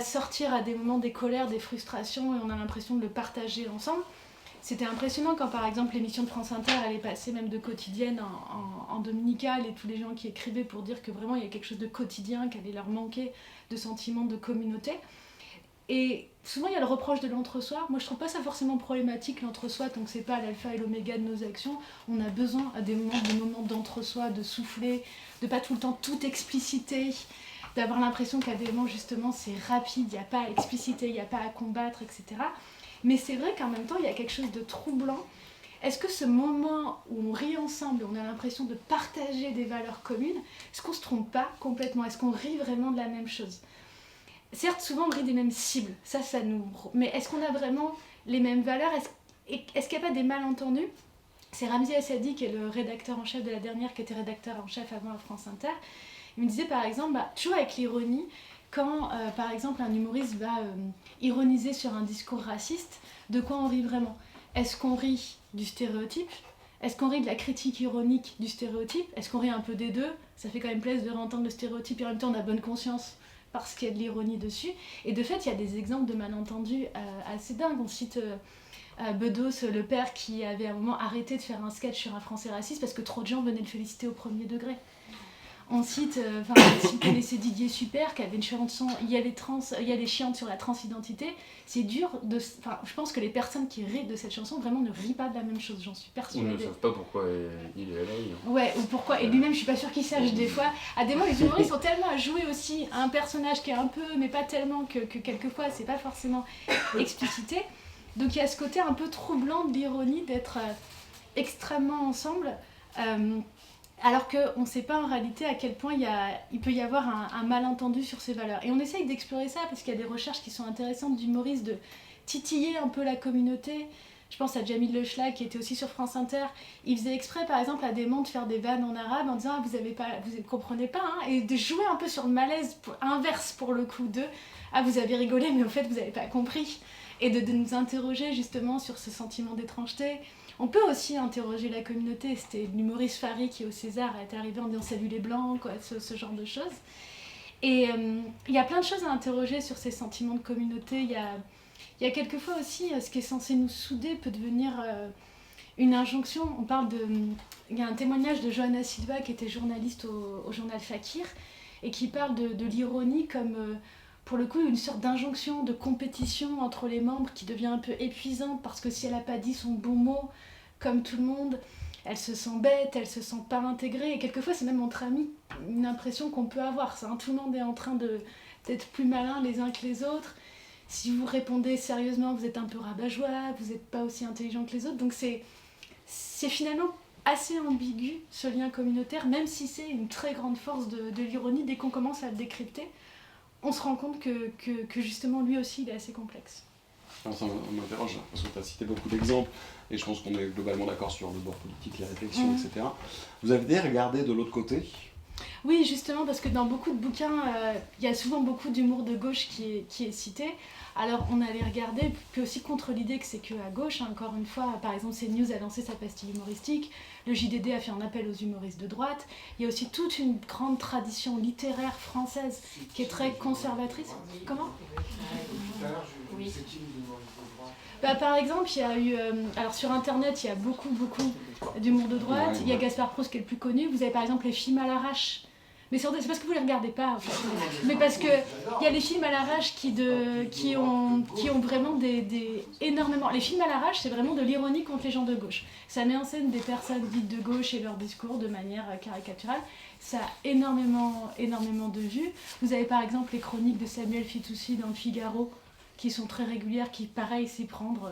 sortir à des moments des colères, des frustrations, et on a l'impression de le partager ensemble. C'était impressionnant quand par exemple l'émission de France Inter elle est passée même de quotidienne en dominicale, et tous les gens qui écrivaient pour dire que vraiment il y a quelque chose de quotidien, qu'allait leur manquer de sentiment de communauté. Et souvent il y a le reproche de l'entre-soi. Moi je trouve pas ça forcément problématique l'entre-soi, tant que c'est pas l'alpha et l'oméga de nos actions. On a besoin à des moments d'entre-soi, de souffler, de pas tout le temps tout expliciter, d'avoir l'impression qu'à des moments justement c'est rapide, il n'y a pas à expliciter, il n'y a pas à combattre, etc. Mais c'est vrai qu'en même temps il y a quelque chose de troublant. Est-ce que ce moment où on rit ensemble, où on a l'impression de partager des valeurs communes, est-ce qu'on ne se trompe pas complètement? Est-ce qu'on rit vraiment de la même chose? Certes, souvent on rit des mêmes cibles, ça nous... Mais est-ce qu'on a vraiment les mêmes valeurs? Est-ce qu'il n'y a pas des malentendus? C'est Ramzi Assadi qui est le rédacteur en chef de la dernière, qui était rédacteur en chef avant à France Inter. Il me disait par exemple, toujours avec l'ironie, quand par exemple un humoriste va ironiser sur un discours raciste, de quoi on rit vraiment? Est-ce qu'on rit du stéréotype? Est-ce qu'on rit de la critique ironique du stéréotype? Est-ce qu'on rit un peu des deux? Ça fait quand même plaisir de réentendre le stéréotype et en même temps on a bonne conscience parce qu'il y a de l'ironie dessus. Et de fait, il y a des exemples de malentendus assez dingues. On cite Bedos, le père, qui avait à un moment arrêté de faire un sketch sur un Français raciste parce que trop de gens venaient le féliciter au premier degré. On cite, si vous connaissez Didier Super, qui avait une chanson « Il y a les chiantes sur la transidentité », c'est dur de... Enfin, je pense que les personnes qui rient de cette chanson vraiment ne rient pas de la même chose, j'en suis persuadée. Ils ne savent pas pourquoi il est là. Ouais, ou pourquoi, et lui-même je suis pas sûre qu'il sache des fois. À des moments, les humoristes sont tellement à jouer aussi un personnage qui est un peu, mais pas tellement, que quelquefois c'est pas forcément explicité. Donc il y a ce côté un peu troublant de l'ironie, d'être extrêmement ensemble, alors qu'on ne sait pas en réalité à quel point il peut y avoir un malentendu sur ces valeurs. Et on essaye d'explorer ça parce qu'il y a des recherches qui sont intéressantes d'humoristes, de titiller un peu la communauté, Je pense à Jamil Lechla qui était aussi sur France Inter. Il faisait exprès, par exemple, à des moments de faire des vannes en arabe en disant vous ne comprenez pas, hein, et de jouer un peu sur le malaise inverse pour le coup de vous avez rigolé, mais au fait, vous n'avez pas compris. Et de nous interroger justement sur ce sentiment d'étrangeté. On peut aussi interroger la communauté. C'était l'humoriste Fari qui, au César, est arrivé en disant salut les blancs, quoi, ce genre de choses. Et il y a plein de choses à interroger sur ces sentiments de communauté. Il y a quelquefois aussi ce qui est censé nous souder peut devenir une injonction. Il y a un témoignage de Johanna Silva qui était journaliste au journal Fakir et qui parle de l'ironie comme pour le coup une sorte d'injonction, de compétition entre les membres qui devient un peu épuisante parce que si elle n'a pas dit son bon mot comme tout le monde, elle se sent bête, elle se sent pas intégrée. Et quelquefois c'est même entre amis une impression qu'on peut avoir. Ça, hein. Tout le monde est en train d'être plus malin les uns que les autres. Si vous répondez sérieusement, vous êtes un peu rabat-joie, vous n'êtes pas aussi intelligent que les autres. Donc c'est finalement assez ambigu, ce lien communautaire, même si c'est une très grande force de l'ironie. Dès qu'on commence à le décrypter, on se rend compte que justement, lui aussi, il est assez complexe. Alors ça m'interroge, parce que tu as cité beaucoup d'exemples, et je pense qu'on est globalement d'accord sur le bord politique, les réflexions, etc. Vous avez regardé de l'autre côté ? Oui, justement, parce que dans beaucoup de bouquins, il y a souvent beaucoup d'humour de gauche qui est cité. Alors, on allait regarder, puis aussi contre l'idée que c'est que à gauche, hein, encore une fois, par exemple, CNews a lancé sa pastille humoristique, le JDD a fait un appel aux humoristes de droite. Il y a aussi toute une grande tradition littéraire française qui est très conservatrice. Comment ? Oui. Par exemple, il y a eu... alors, sur Internet, il y a beaucoup d'humour de droite. Il y a Gaspard Proust qui est le plus connu. Vous avez par exemple les films à l'arrache. Mais c'est parce que vous les regardez pas, en fait. Mais parce que il y a les films à l'arrache qui ont vraiment énormément... Les films à l'arrache, c'est vraiment de l'ironie contre les gens de gauche. Ça met en scène des personnes dites de gauche et leur discours de manière caricaturale. Ça a énormément de vues. Vous avez par exemple les chroniques de Samuel Fitoussi dans le Figaro, qui sont très régulières, qui, pareil, s'y prendre...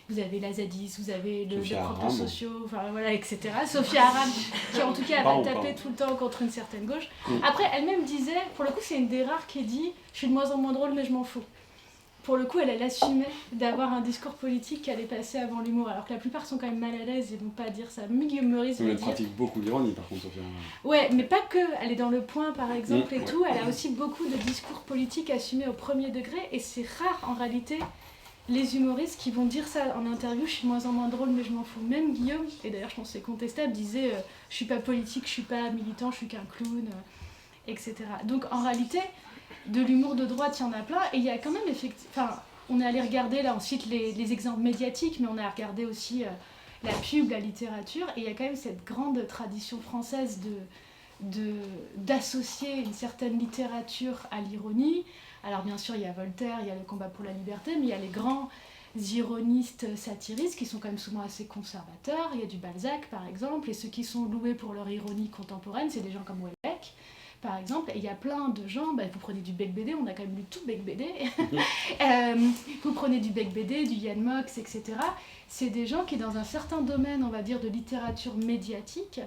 Vous avez la Zadis, vous avez le propres sociaux, enfin voilà, etc. Sophia Aram, qui en tout cas va taper tout le temps contre une certaine gauche. Après, elle-même disait, pour le coup, c'est une des rares qui dit « Je suis de moins en moins drôle, mais je m'en fous ». Pour le coup, elle assumait d'avoir un discours politique qui allait passer avant l'humour, alors que la plupart sont quand même mal à l'aise et ne vont pas dire ça. Guillaume Meurice elle pratique beaucoup l'ironie, par contre, Sophia. Ouais, mais pas que. Elle est dans Le Point, par exemple, et tout. Elle a aussi beaucoup de discours politiques assumés au premier degré, et c'est rare, en réalité, les humoristes qui vont dire ça en interview, je suis de moins en moins drôle mais je m'en fous. Même Guillaume, et d'ailleurs je pense que c'est contestable, disait je suis pas politique, je suis pas militant, je suis qu'un clown, etc. Donc en réalité, de l'humour de droite, il y en a plein, et il y a quand même on est allé regarder, là on cite les exemples médiatiques, mais on a regardé aussi la pub, la littérature, et il y a quand même cette grande tradition française d'associer une certaine littérature à l'ironie. Alors bien sûr, il y a Voltaire, il y a le combat pour la liberté, mais il y a les grands ironistes satiristes qui sont quand même souvent assez conservateurs. Il y a du Balzac, par exemple, et ceux qui sont loués pour leur ironie contemporaine, c'est des gens comme Houellebecq, par exemple. Et il y a plein de gens, vous prenez du Bec BD, on a quand même lu tout Bec BD, vous prenez du Bec BD, du Yann Mox, etc. C'est des gens qui, dans un certain domaine, on va dire, de littérature médiatique,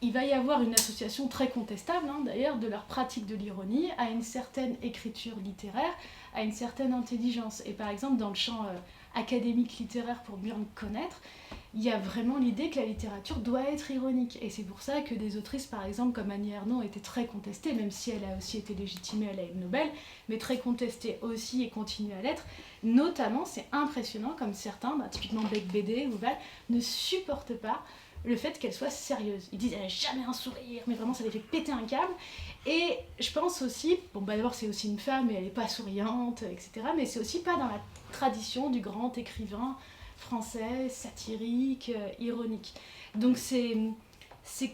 il va y avoir une association très contestable, hein, d'ailleurs, de leur pratique de l'ironie à une certaine écriture littéraire, à une certaine intelligence. Et par exemple, dans le champ académique littéraire, pour bien le connaître, il y a vraiment l'idée que la littérature doit être ironique. Et c'est pour ça que des autrices, par exemple, comme Annie Ernaux, étaient très contestées, même si elle a aussi été légitimée à la Nobel, mais très contestée aussi et continue à l'être. Notamment, c'est impressionnant, comme certains, typiquement Bec BD ou Val, ne supportent pas le fait qu'elle soit sérieuse. Ils disent elle n'a jamais un sourire, mais vraiment ça les fait péter un câble. Et je pense aussi, d'abord c'est aussi une femme et elle n'est pas souriante, etc. Mais c'est aussi pas dans la tradition du grand écrivain français, satirique, ironique. Donc c'est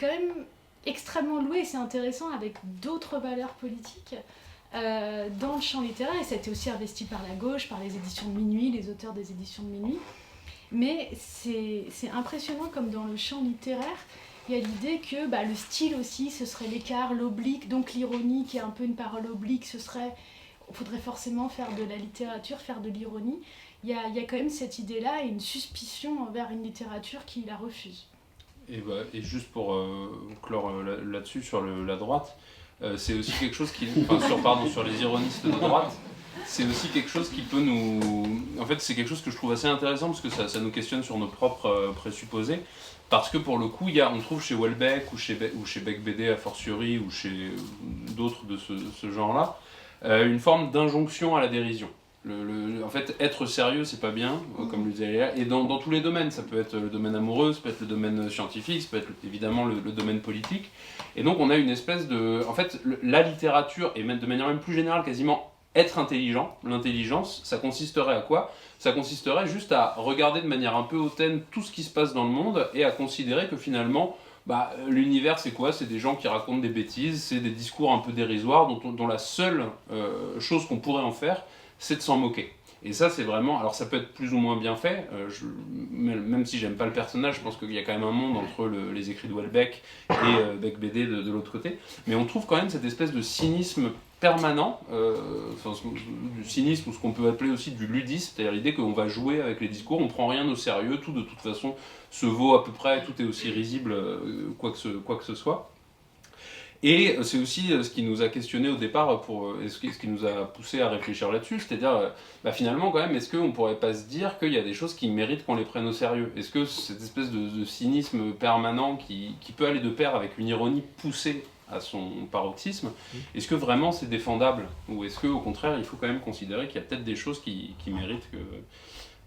quand même extrêmement loué et c'est intéressant avec d'autres valeurs politiques dans le champ littéraire. Et ça a été aussi investi par la gauche, par les éditions de Minuit, les auteurs des éditions de Minuit. Mais c'est impressionnant comme dans le champ littéraire, il y a l'idée que le style aussi, ce serait l'écart, l'oblique, donc l'ironie qui est un peu une parole oblique, il faudrait forcément faire de la littérature, faire de l'ironie. Il y a quand même cette idée-là et une suspicion envers une littérature qui la refuse. Et juste pour clore là-dessus, sur la droite, c'est aussi quelque chose qui... sur les ironistes de droite, c'est aussi quelque chose qui peut nous... En fait, c'est quelque chose que je trouve assez intéressant parce que ça nous questionne sur nos propres présupposés. Parce que pour le coup, on trouve chez Houellebecq ou chez Beck BD a fortiori ou chez d'autres de ce genre-là, une forme d'injonction à la dérision. En fait, être sérieux, c'est pas bien, comme le disait Léa, et dans tous les domaines. Ça peut être le domaine amoureux, ça peut être le domaine scientifique, ça peut être évidemment le domaine politique. Et donc, on a une espèce de... En fait, la littérature, et même de manière même plus générale, quasiment être intelligent, l'intelligence, ça consisterait à quoi ? Ça consisterait juste à regarder de manière un peu hautaine tout ce qui se passe dans le monde et à considérer que finalement, l'univers c'est quoi ? C'est des gens qui racontent des bêtises, c'est des discours un peu dérisoires dont la seule chose qu'on pourrait en faire, c'est de s'en moquer. Et ça, c'est vraiment... Alors, ça peut être plus ou moins bien fait. Même si j'aime pas le personnage, je pense qu'il y a quand même un monde entre les écrits de Houellebecq et Beck BD de l'autre côté. Mais on trouve quand même cette espèce de cynisme permanent, du cynisme ou ce qu'on peut appeler aussi du ludisme, c'est-à-dire l'idée qu'on va jouer avec les discours, on prend rien au sérieux, tout de toute façon se vaut à peu près, tout est aussi risible, quoi que ce soit. Et c'est aussi ce qui nous a questionné au départ, ce qui nous a poussé à réfléchir là-dessus, c'est-à-dire finalement quand même, est-ce qu'on ne pourrait pas se dire qu'il y a des choses qui méritent qu'on les prenne au sérieux ? Est-ce que cette espèce de cynisme permanent qui peut aller de pair avec une ironie poussée à son paroxysme, est-ce que vraiment c'est défendable ? Ou est-ce qu'au contraire il faut quand même considérer qu'il y a peut-être des choses qui méritent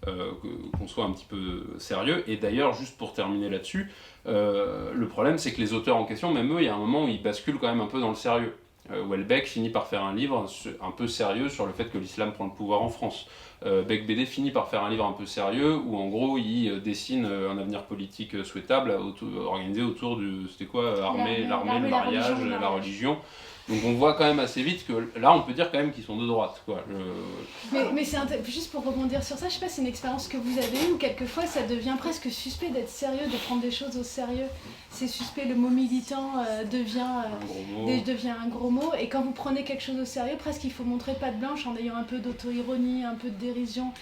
qu'on soit un petit peu sérieux ? Et d'ailleurs, juste pour terminer là-dessus, le problème c'est que les auteurs en question, même eux, il y a un moment où ils basculent quand même un peu dans le sérieux. Houellebecq finit par faire un livre un peu sérieux sur le fait que l'islam prend le pouvoir en France. Beck BD finit par faire un livre un peu sérieux où en gros il dessine un avenir politique souhaitable organisé autour du... C'était quoi ? L'armée, le mariage, la religion. Donc on voit quand même assez vite que là on peut dire quand même qu'ils sont de droite, quoi. Mais c'est juste pour rebondir sur ça, je sais pas si c'est une expérience que vous avez eue ou quelquefois ça devient presque suspect d'être sérieux, de prendre des choses au sérieux. C'est suspect, le mot militant devient un gros mot, et quand vous prenez quelque chose au sérieux, presque il faut montrer patte blanche en ayant un peu d'auto-ironie, un peu de dérision.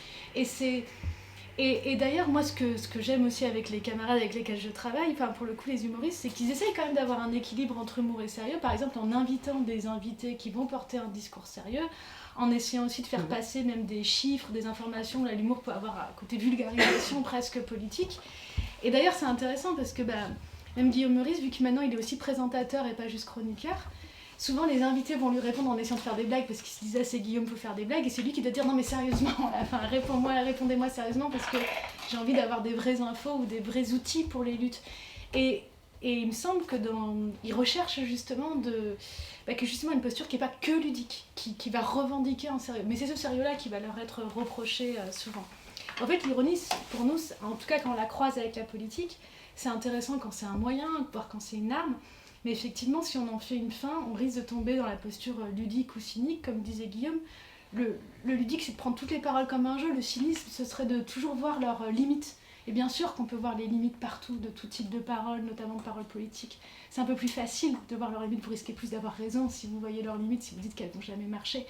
Et d'ailleurs, moi, ce que j'aime aussi avec les camarades avec lesquels je travaille, enfin pour le coup les humoristes, c'est qu'ils essayent quand même d'avoir un équilibre entre humour et sérieux, par exemple en invitant des invités qui vont porter un discours sérieux, en essayant aussi de faire passer même des chiffres, des informations. Là, l'humour peut avoir un côté vulgarisation presque politique. Et d'ailleurs, c'est intéressant parce que même Guillaume Meurice, vu que maintenant il est aussi présentateur et pas juste chroniqueur, souvent les invités vont lui répondre en essayant de faire des blagues parce qu'ils se disent c'est Guillaume, faut faire des blagues, et c'est lui qui doit dire non mais sérieusement, répondez-moi sérieusement parce que j'ai envie d'avoir des vraies infos ou des vrais outils pour les luttes. Et il me semble que il recherche justement une posture qui n'est pas que ludique, qui va revendiquer un sérieux. Mais c'est ce sérieux-là qui va leur être reproché souvent. En fait, l'ironie, pour nous, en tout cas quand on la croise avec la politique, c'est intéressant quand c'est un moyen, voire quand c'est une arme. Mais effectivement, si on en fait une fin, on risque de tomber dans la posture ludique ou cynique, comme disait Guillaume. Le ludique, c'est de prendre toutes les paroles comme un jeu. Le cynisme, ce serait de toujours voir leurs limites. Et bien sûr qu'on peut voir les limites partout, de tout type de paroles, notamment de paroles politiques. C'est un peu plus facile de voir leurs limites, vous risquez plus d'avoir raison si vous voyez leurs limites, si vous dites qu'elles n'ont jamais marché.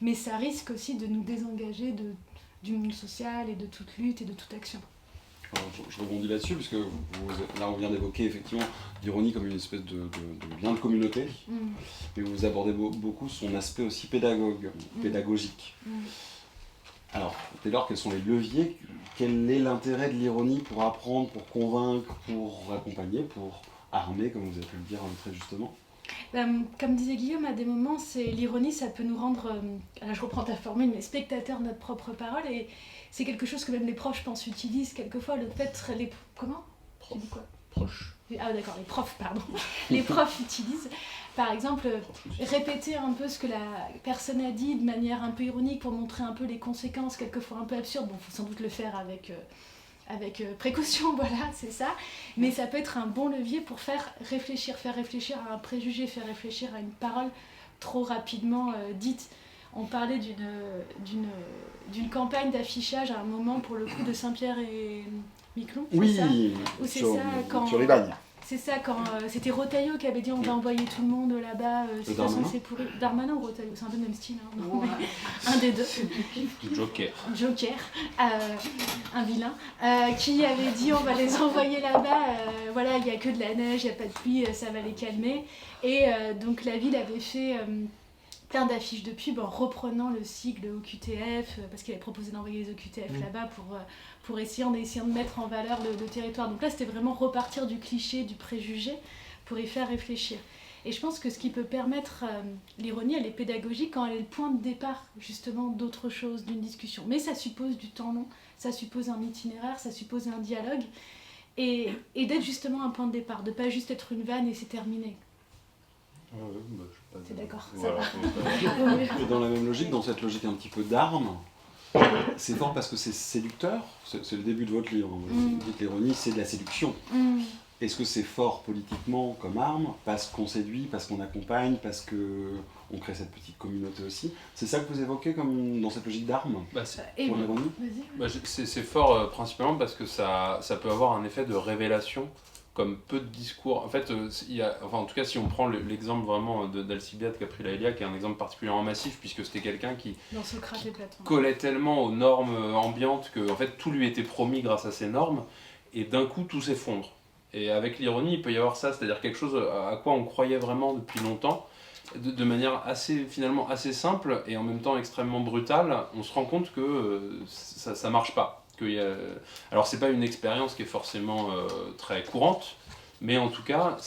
Mais ça risque aussi de nous désengager du monde social et de toute lutte et de toute action. Alors, je rebondis là-dessus, parce que là on vient d'évoquer effectivement l'ironie comme une espèce de lien de communauté, mais vous abordez beaucoup son aspect aussi pédagogique. Alors, dès lors, quels sont les leviers ? Quel est l'intérêt de l'ironie pour apprendre, pour convaincre, pour accompagner, pour armer, comme vous avez pu le dire très justement ? Comme disait Guillaume, à des moments, l'ironie, ça peut nous rendre, là je reprends ta formule, mais spectateurs de notre propre parole, et c'est quelque chose que même les proches, je pense, utilisent quelquefois, le fait, comment ? Prof. Tu dis quoi ? Proche. Ah d'accord, les profs, pardon. Les profs utilisent, par exemple, répéter un peu ce que la personne a dit de manière un peu ironique pour montrer un peu les conséquences, quelquefois un peu absurdes. Bon, il faut sans doute le faire avec précaution, voilà, c'est ça. Mais ça peut être un bon levier pour faire réfléchir à un préjugé, faire réfléchir à une parole trop rapidement dite. On parlait d'une campagne d'affichage à un moment, pour le coup, de Saint-Pierre et Miquelon, c'est ça, sur les bagnes. C'est ça, quand c'était Retailleau qui avait dit on va envoyer tout le monde là-bas, de toute façon c'est pourri. Darmanin ou Retailleau, c'est un peu le même style, hein, non, un des deux. Joker, un vilain, qui avait dit on va les envoyer là-bas, voilà, il n'y a que de la neige, il n'y a pas de pluie, ça va les calmer. Et donc la ville avait fait plein d'affiches de pub en reprenant le sigle OQTF, parce qu'il avait proposé d'envoyer les OQTF là-bas pour essayer de mettre en valeur le territoire. Donc là, c'était vraiment repartir du cliché, du préjugé, pour y faire réfléchir. Et je pense que ce qui peut permettre l'ironie, elle est pédagogique quand elle est le point de départ, justement, d'autre chose, d'une discussion. Mais ça suppose du temps long, ça suppose un itinéraire, ça suppose un dialogue, et d'être justement un point de départ, de pas juste être une vanne et c'est terminé. T'es d'accord, voilà, Et dans la même logique, dans cette logique un petit peu d'armes, c'est fort parce que c'est séducteur, c'est le début de votre livre, vous dites l'ironie, c'est de la séduction. Est-ce que c'est fort politiquement comme arme, parce qu'on séduit, parce qu'on accompagne, parce qu'on crée cette petite communauté aussi? C'est ça que vous évoquez comme dans cette logique d'arme pour l'ironie? C'est fort principalement parce que ça peut avoir un effet de révélation, comme peu de discours. En fait, en tout cas, si on prend l'exemple vraiment d'Alcibiade Caprilaïlia, qui est un exemple particulièrement massif, puisque c'était quelqu'un qui collait tellement aux normes ambiantes que en fait, tout lui était promis grâce à ces normes, et d'un coup, tout s'effondre. Et avec l'ironie, il peut y avoir ça, c'est-à-dire quelque chose à quoi on croyait vraiment depuis longtemps, de manière finalement assez simple et en même temps extrêmement brutale, on se rend compte que ça marche pas. Alors c'est pas une expérience qui est forcément très courante, mais en tout cas,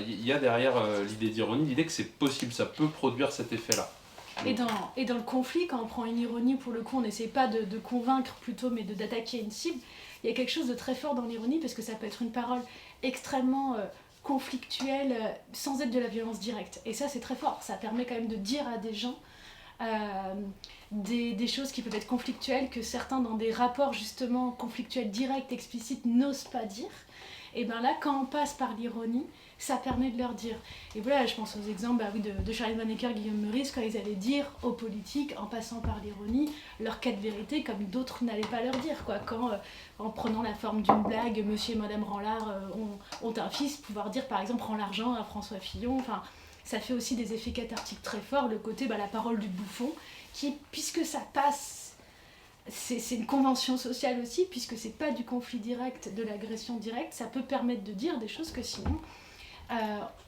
il y a derrière l'idée d'ironie, l'idée que c'est possible, ça peut produire cet effet-là. Et dans le conflit, quand on prend une ironie, pour le coup, on n'essaie pas de convaincre plutôt, mais d'attaquer une cible. Il y a quelque chose de très fort dans l'ironie, parce que ça peut être une parole extrêmement conflictuelle, sans être de la violence directe. Et ça, c'est très fort. Ça permet quand même de dire à des gens des choses qui peuvent être conflictuelles, que certains, dans des rapports justement conflictuels, directs, explicites, n'osent pas dire. Et bien là, quand on passe par l'ironie, ça permet de leur dire. Et voilà, je pense aux exemples de Charlie Vanhoenacker, Guillaume Meurice, quand ils allaient dire aux politiques, en passant par l'ironie, leur cas de vérité, comme d'autres n'allaient pas leur dire. Quand, en prenant la forme d'une blague, monsieur et madame Ranlard ont un fils, pouvoir dire par exemple rends l'argent à François Fillon. Enfin, ça fait aussi des effets cathartiques très forts, le côté, la parole du bouffon, qui, puisque ça passe, c'est une convention sociale aussi, puisque c'est pas du conflit direct, de l'agression directe, ça peut permettre de dire des choses que sinon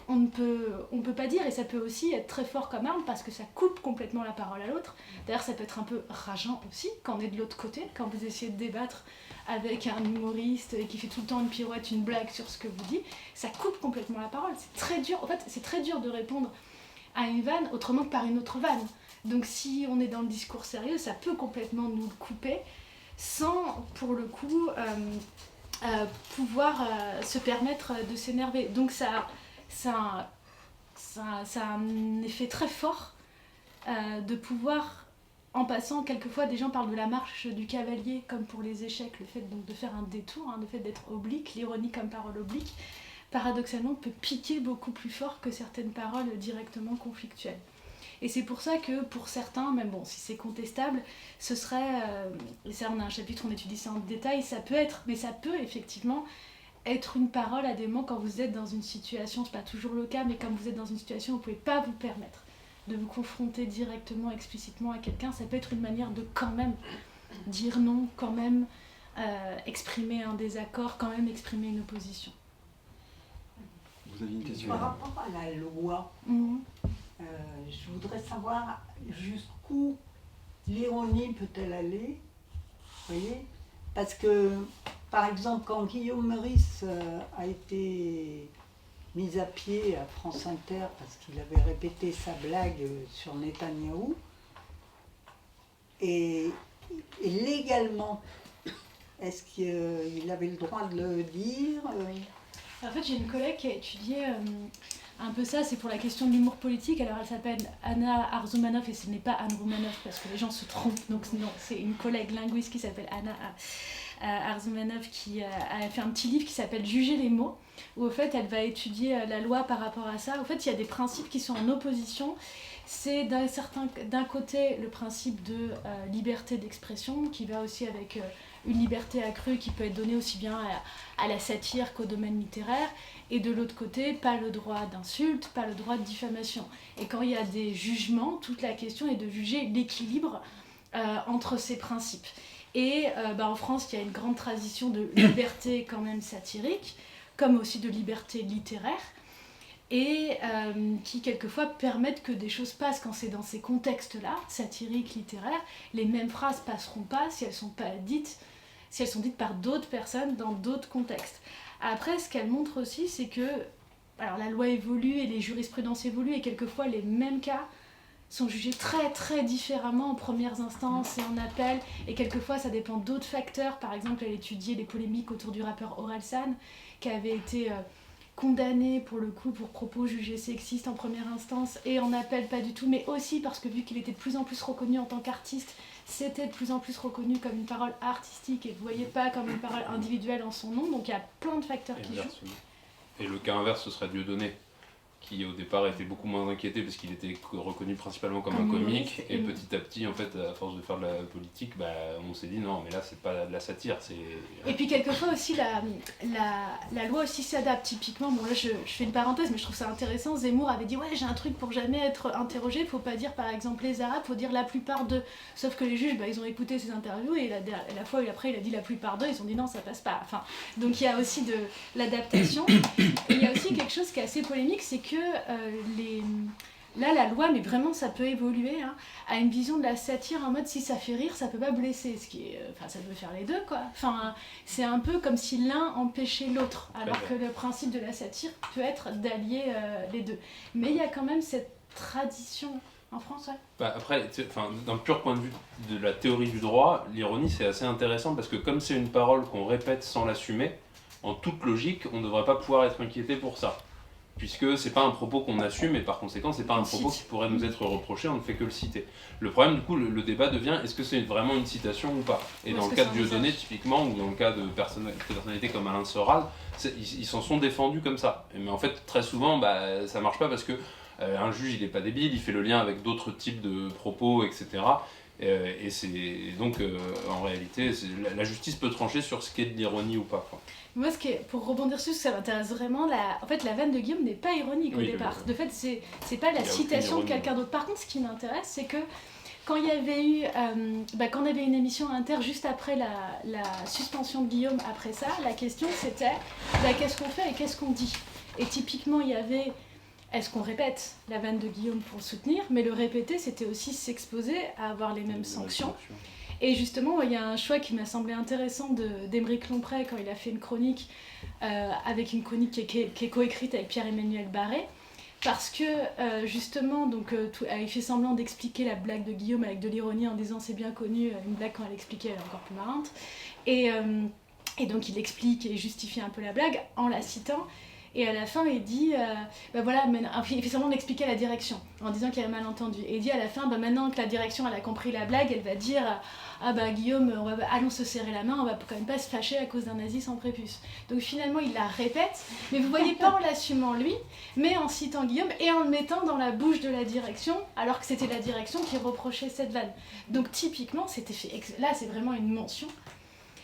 on ne peut pas dire, et ça peut aussi être très fort comme arme parce que ça coupe complètement la parole à l'autre. D'ailleurs, ça peut être un peu rageant aussi quand on est de l'autre côté, quand vous essayez de débattre avec un humoriste qui fait tout le temps une pirouette, une blague sur ce que vous dites, ça coupe complètement la parole. C'est très dur, en fait, c'est très dur de répondre à une vanne autrement que par une autre vanne. Donc si on est dans le discours sérieux, ça peut complètement nous le couper sans, pour le coup, pouvoir se permettre de s'énerver. Donc ça a un effet très fort de pouvoir, en passant, quelquefois des gens parlent de la marche du cavalier comme pour les échecs, le fait donc de faire un détour, le fait d'être oblique, l'ironie comme parole oblique, paradoxalement peut piquer beaucoup plus fort que certaines paroles directement conflictuelles. Et c'est pour ça que pour certains, même bon, si c'est contestable, ce serait, et ça on a un chapitre, on étudie ça en détail, ça peut être, mais ça peut effectivement être une parole à des moments quand vous êtes dans une situation, c'est pas toujours le cas, mais quand vous êtes dans une situation où vous pouvez pas vous permettre de vous confronter directement, explicitement à quelqu'un, ça peut être une manière de quand même dire non, quand même exprimer un désaccord, quand même exprimer une opposition. Vous avez une question? Par rapport à la loi, je voudrais savoir jusqu'où l'ironie peut-elle aller, vous voyez? Parce que, par exemple, quand Guillaume Meurice a été mis à pied à France Inter parce qu'il avait répété sa blague sur Netanyahou, et légalement, est-ce qu'il avait le droit de le dire? En fait, j'ai une collègue qui a étudié un peu ça, c'est pour la question de l'humour politique. Alors elle s'appelle Anna Arzumanov, et ce n'est pas Anne Roumanoff parce que les gens se trompent, donc non, c'est une collègue linguiste qui s'appelle Anna Arzumanov qui a fait un petit livre qui s'appelle Juger les mots, où au fait elle va étudier la loi par rapport à ça. En fait, il y a des principes qui sont en opposition. C'est d'un côté le principe de liberté d'expression qui va aussi avec une liberté accrue qui peut être donnée aussi bien à la satire qu'au domaine littéraire, et de l'autre côté, pas le droit d'insulte, pas le droit de diffamation. Et quand il y a des jugements, toute la question est de juger l'équilibre entre ces principes. Et en France, il y a une grande tradition de liberté quand même satirique, comme aussi de liberté littéraire. et qui quelquefois permettent que des choses passent quand c'est dans ces contextes-là, satiriques, littéraires. Les mêmes phrases passeront pas si elles sont dites par d'autres personnes dans d'autres contextes. Après, ce qu'elle montre aussi, c'est que alors, la loi évolue et les jurisprudences évoluent, et quelquefois les mêmes cas sont jugés très très différemment en premières instances et en appel, et quelquefois ça dépend d'autres facteurs. Par exemple, elle étudiait les polémiques autour du rappeur Orelsan, qui avait été condamné pour le coup pour propos jugés sexistes en première instance, et en appel pas du tout, mais aussi parce que vu qu'il était de plus en plus reconnu en tant qu'artiste, c'était de plus en plus reconnu comme une parole artistique et vous voyez pas comme une parole individuelle en son nom, donc il y a plein de facteurs qui jouent. Et le cas inverse, ce serait Dieudonné, qui au départ était beaucoup moins inquiété parce qu'il était reconnu principalement comme un comique, et petit à petit, en fait, à force de faire de la politique, on s'est dit non, mais là c'est pas de la satire, c'est... Et puis quelquefois aussi la loi aussi s'adapte. Typiquement, bon là je fais une parenthèse, mais je trouve ça intéressant, Zemmour avait dit ouais, j'ai un truc pour jamais être interrogé, faut pas dire par exemple les Arabes, faut dire la plupart d'eux. Sauf que les juges, ils ont écouté ses interviews, et la fois après il a dit la plupart d'eux, ils ont dit non, ça passe pas. Enfin, donc il y a aussi de l'adaptation. Et il y a aussi quelque chose qui est assez polémique, c'est que là, la loi, mais vraiment ça peut évoluer, a une vision de la satire en mode si ça fait rire, ça peut pas blesser, ce qui est, ça peut faire les deux, quoi. Enfin, c'est un peu comme si l'un empêchait l'autre, alors que le principe de la satire peut être d'allier les deux. Mais il y a quand même cette tradition en France, ouais. Après, d'un pur point de vue de la théorie du droit, l'ironie c'est assez intéressant parce que comme c'est une parole qu'on répète sans l'assumer, en toute logique, on ne devrait pas pouvoir être inquiété pour ça. Puisque c'est pas un propos qu'on assume et par conséquent c'est pas un propos qui pourrait nous être reproché, on ne fait que le citer. Le problème du coup, le débat devient est-ce que c'est vraiment une citation ou pas. Et dans le cas de Dieudonné typiquement, ou dans le cas de personnalités comme Alain Soral, ils s'en sont défendus comme ça. Mais en fait très souvent ça marche pas parce que un juge il est pas débile, il fait le lien avec d'autres types de propos, etc. Et donc en réalité la justice peut trancher sur ce qu'est de l'ironie ou pas, quoi. Moi, pour rebondir sur ce, ça m'intéresse vraiment, en fait, la vanne de Guillaume n'est pas ironique au départ. De fait, c'est pas la citation de quelqu'un d'autre. Par contre, ce qui m'intéresse, c'est que quand il y avait eu, quand on avait une émission Inter juste après la suspension de Guillaume, après ça, la question c'était qu'est-ce qu'on fait et qu'est-ce qu'on dit. Et typiquement, il y avait est-ce qu'on répète la vanne de Guillaume pour le soutenir, mais le répéter, c'était aussi s'exposer à avoir les mêmes sanctions. Et justement, il y a un choix qui m'a semblé intéressant d'Aymeric Lomprey quand il a fait une chronique, avec une chronique qui est coécrite avec Pierre-Emmanuel Barré, parce que justement, il fait semblant d'expliquer la blague de Guillaume avec de l'ironie en disant c'est bien connu, une blague quand elle expliquait elle est encore plus marrante. Et donc il explique et justifie un peu la blague en la citant. Et à la fin, il dit, il fait semblant d'expliquer la direction, en disant qu'il avait mal entendu. Et il dit à la fin, maintenant que la direction elle a compris la blague, elle va dire, Guillaume, allons se serrer la main, on va quand même pas se fâcher à cause d'un nazi sans prépuce. Donc finalement, il la répète, mais vous voyez pas en l'assumant lui, mais en citant Guillaume et en le mettant dans la bouche de la direction, alors que c'était la direction qui reprochait cette vanne. Donc typiquement, là c'est vraiment une mention.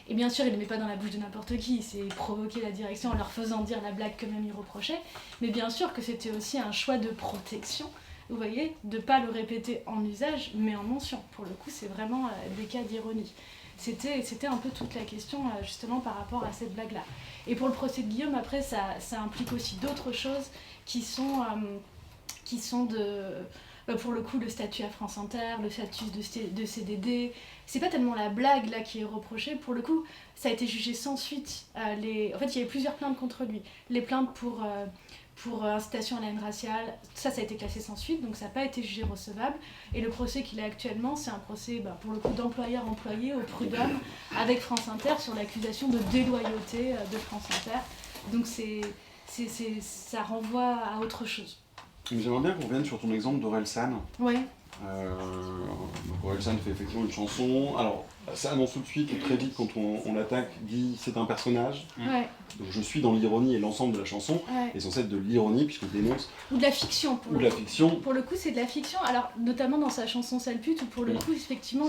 Et bien sûr, il ne le met pas dans la bouche de n'importe qui, il s'est provoqué la direction en leur faisant dire la blague qu'eux-mêmes ils reprochaient. Mais bien sûr que c'était aussi un choix de protection, vous voyez, de ne pas le répéter en usage, mais en mention. Pour le coup, c'est vraiment des cas d'ironie. C'était un peu toute la question, justement, par rapport à cette blague-là. Et pour le procès de Guillaume, après, ça implique aussi d'autres choses qui sont pour le coup, le statut à France Inter, le statut de CDD, c'est pas tellement la blague là qui est reprochée, pour le coup, ça a été jugé sans suite. En fait, il y avait plusieurs plaintes contre lui. Les plaintes pour incitation à la haine raciale, ça a été classé sans suite, donc ça n'a pas été jugé recevable. Et le procès qu'il a actuellement, c'est un procès, pour le coup, d'employeur-employé au prud'homme avec France Inter sur l'accusation de déloyauté de France Inter. Donc ça renvoie à autre chose. J'aimerais bien qu'on revienne sur ton exemple d'Orelsan. Ouais. Orelsan fait effectivement une chanson. Alors, ça annonce tout de suite, très vite, quand on l'attaque, dit c'est un personnage. Ouais. Donc je suis dans l'ironie, et l'ensemble de la chanson est censé être de l'ironie, puisqu'il dénonce. Ou de la fiction. Pour le coup, c'est de la fiction. Alors, notamment dans sa chanson Sale pute, où pour le coup, effectivement,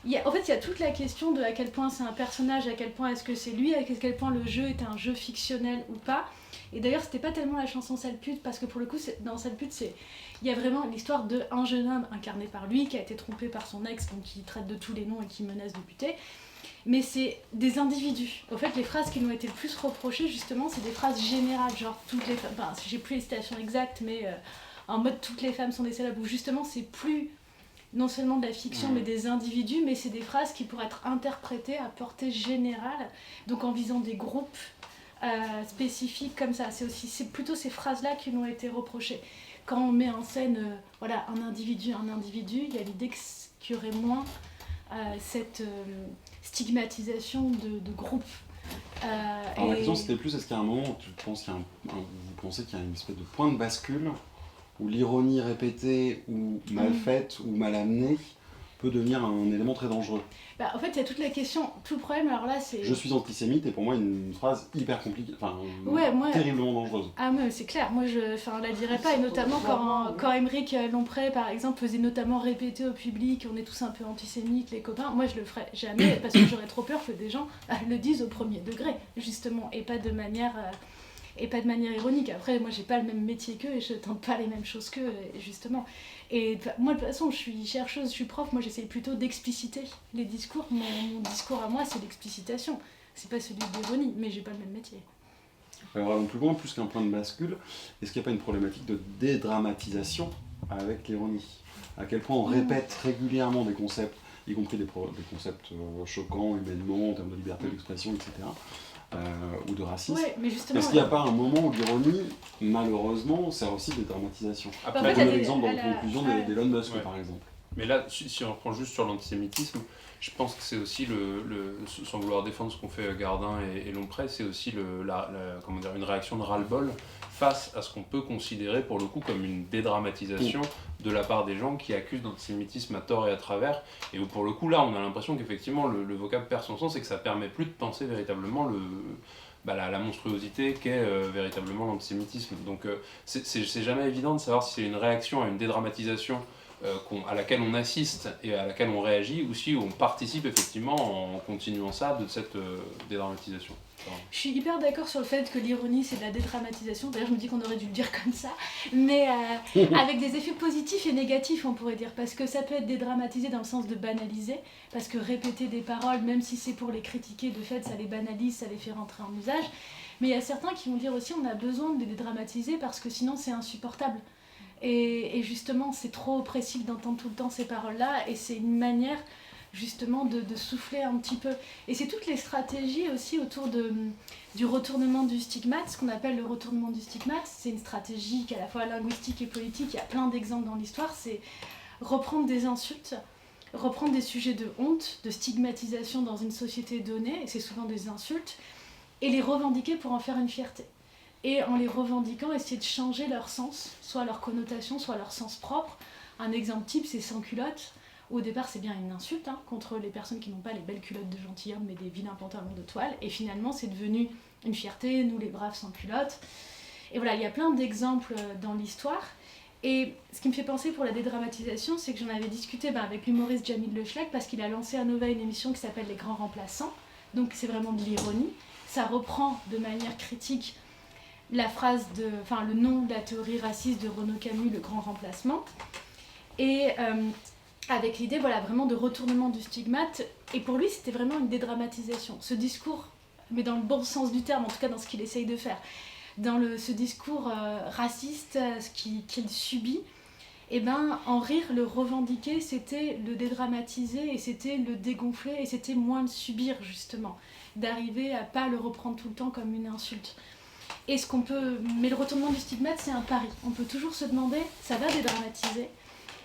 En fait, il y a toute la question de à quel point c'est un personnage, à quel point est-ce que c'est lui, à quel point le jeu est un jeu fictionnel ou pas. Et d'ailleurs, c'était pas tellement la chanson Sale pute, parce que pour le coup, dans Sale pute, il y a vraiment l'histoire d'un jeune homme incarné par lui, qui a été trompé par son ex, donc qui traite de tous les noms et qui menace de buter. Mais c'est des individus. Au fait, les phrases qui nous ont été le plus reprochées, justement, c'est des phrases générales, genre toutes les femmes, enfin, j'ai plus les citations exactes, mais en mode toutes les femmes sont des salopes, où justement, c'est plus non seulement de la fiction, mais des individus, mais c'est des phrases qui pourraient être interprétées à portée générale, donc en visant des groupes spécifiques comme ça. C'est plutôt ces phrases-là qui nous ont été reprochées. Quand on met en scène un individu, il y a l'idée qu'il y aurait moins cette stigmatisation de groupe. Alors la question c'était plus, est-ce qu'il y a un moment où vous pensez qu'il y a une espèce de point de bascule où l'ironie répétée ou mal faite ou mal amenée peut devenir un élément très dangereux. En fait, il y a toute la question, tout le problème, alors là, c'est... Je suis antisémite est pour moi une phrase hyper compliquée, moi, terriblement dangereuse. Ah mais c'est clair, moi je la dirais pas, et notamment quand Émeric Lompré, par exemple, faisait notamment répéter au public, on est tous un peu antisémites, les copains, moi je le ferais jamais, parce que j'aurais trop peur que des gens le disent au premier degré, justement, et pas de manière ironique. Après, moi j'ai pas le même métier qu'eux et je tente pas les mêmes choses qu'eux, justement. Et moi de toute façon, je suis chercheuse, je suis prof, moi j'essaye plutôt d'expliciter les discours. Mon discours à moi, c'est l'explicitation, c'est pas celui de l'ironie, mais j'ai pas le même métier. Alors plus loin, plus qu'un point de bascule, est-ce qu'il n'y a pas une problématique de dédramatisation avec l'ironie? À quel point on répète régulièrement des concepts, y compris des concepts choquants humainement, en termes de liberté d'expression, etc., ou de racisme. Ouais, mais justement, est-ce qu'il n'y a pas un moment où l'ironie, malheureusement, sert aussi de dédramatisation? Après, on a l'exemple dans la conclusion d'Elon Musk, par exemple. Mais là, si on reprend juste sur l'antisémitisme, je pense que c'est aussi sans vouloir défendre ce qu'ont fait Gardin et Lompré, c'est aussi une réaction de ras-le-bol face à ce qu'on peut considérer pour le coup comme une dédramatisation de la part des gens qui accusent d'antisémitisme à tort et à travers, et où pour le coup là on a l'impression qu'effectivement le vocable perd son sens et que ça permet plus de penser véritablement la monstruosité qu'est véritablement l'antisémitisme. Donc c'est jamais évident de savoir si c'est une réaction à une dédramatisation à laquelle on assiste et à laquelle on réagit, ou si on participe effectivement en continuant ça de cette dédramatisation. Je suis hyper d'accord sur le fait que l'ironie c'est de la dédramatisation, d'ailleurs je me dis qu'on aurait dû le dire comme ça, mais avec des effets positifs et négatifs on pourrait dire, parce que ça peut être dédramatisé dans le sens de banaliser, parce que répéter des paroles, même si c'est pour les critiquer, de fait ça les banalise, ça les fait rentrer en usage, mais il y a certains qui vont dire aussi on a besoin de les dédramatiser parce que sinon c'est insupportable. Et justement, c'est trop oppressif d'entendre tout le temps ces paroles-là, et c'est une manière justement de souffler un petit peu. Et c'est toutes les stratégies aussi autour du retournement du stigmate, ce qu'on appelle le retournement du stigmate. C'est une stratégie qui est à la fois linguistique et politique, il y a plein d'exemples dans l'histoire, c'est reprendre des insultes, reprendre des sujets de honte, de stigmatisation dans une société donnée, et c'est souvent des insultes, et les revendiquer pour en faire une fierté. Et en les revendiquant, essayer de changer leur sens, soit leur connotation, soit leur sens propre. Un exemple type, c'est sans culotte. Au départ, c'est bien une insulte contre les personnes qui n'ont pas les belles culottes de gentilhomme, mais des vilains pantalons de toile. Et finalement, c'est devenu une fierté, nous les braves sans culottes. Et voilà, il y a plein d'exemples dans l'histoire. Et ce qui me fait penser pour la dédramatisation, c'est que j'en avais discuté avec l'humoriste Jamil Le Chlec, parce qu'il a lancé à Nova une émission qui s'appelle Les Grands Remplaçants. Donc c'est vraiment de l'ironie. Ça reprend de manière critique le nom de la théorie raciste de Renaud Camus, Le Grand Remplacement, et avec l'idée vraiment de retournement du stigmate, et pour lui c'était vraiment une dédramatisation. Ce discours, mais dans le bon sens du terme, en tout cas dans ce qu'il essaye de faire, dans ce discours raciste qu'il subit, en rire, le revendiquer, c'était le dédramatiser, et c'était le dégonfler, et c'était moins le subir justement, d'arriver à pas le reprendre tout le temps comme une insulte. Mais le retournement du stigmate, c'est un pari. On peut toujours se demander, ça va dédramatiser,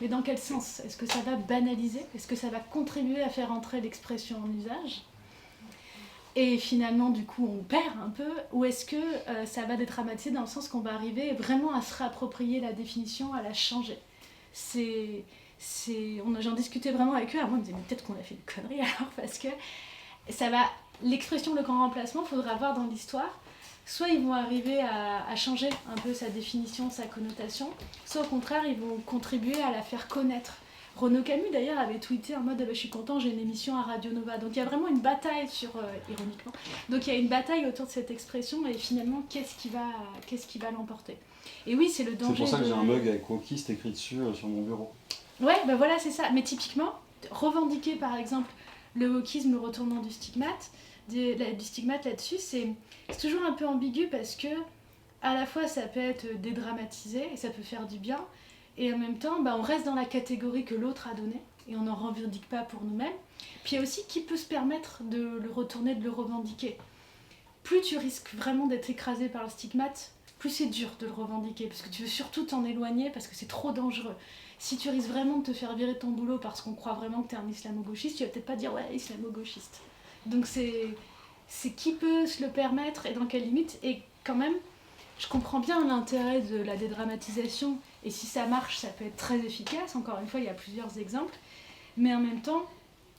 mais dans quel sens? Est-ce que ça va banaliser? Est-ce que ça va contribuer à faire entrer l'expression en usage? Et finalement, du coup, on perd un peu. Ou est-ce que ça va dédramatiser dans le sens qu'on va arriver vraiment à se réapproprier la définition, à la changer? J'en discutais vraiment avec eux. Alors moi, je me disais, mais peut-être qu'on a fait une connerie alors, parce que l'expression le grand remplacement, il faudra voir dans l'histoire. Soit ils vont arriver à changer un peu sa définition, sa connotation, soit au contraire ils vont contribuer à la faire connaître, Renaud Camus d'ailleurs avait tweeté en mode je suis content, j'ai une émission à Radio Nova. Donc il y a vraiment une bataille ironiquement, donc il y a une bataille autour de cette expression et finalement qu'est-ce qui va l'emporter. Et oui, c'est le danger. C'est pour ça que j'ai un mug avec wokiste écrit dessus sur mon bureau. Ouais, ben voilà, c'est ça. Mais typiquement, revendiquer par exemple le wokisme, le retournement du stigmate là-dessus, c'est toujours un peu ambigu parce que à la fois ça peut être dédramatisé et ça peut faire du bien, et en même temps on reste dans la catégorie que l'autre a donnée et on n'en revendique pas pour nous-mêmes. Puis il y a aussi qui peut se permettre de le retourner, de le revendiquer. Plus tu risques vraiment d'être écrasé par le stigmate, plus c'est dur de le revendiquer parce que tu veux surtout t'en éloigner parce que c'est trop dangereux. Si tu risques vraiment de te faire virer ton boulot parce qu'on croit vraiment que tu es un islamo-gauchiste, tu vas peut-être pas dire ouais, islamo-gauchiste. Donc c'est qui peut se le permettre et dans quelle limite. Et quand même, je comprends bien l'intérêt de la dédramatisation et si ça marche, ça peut être très efficace. Encore une fois, il y a plusieurs exemples. Mais en même temps,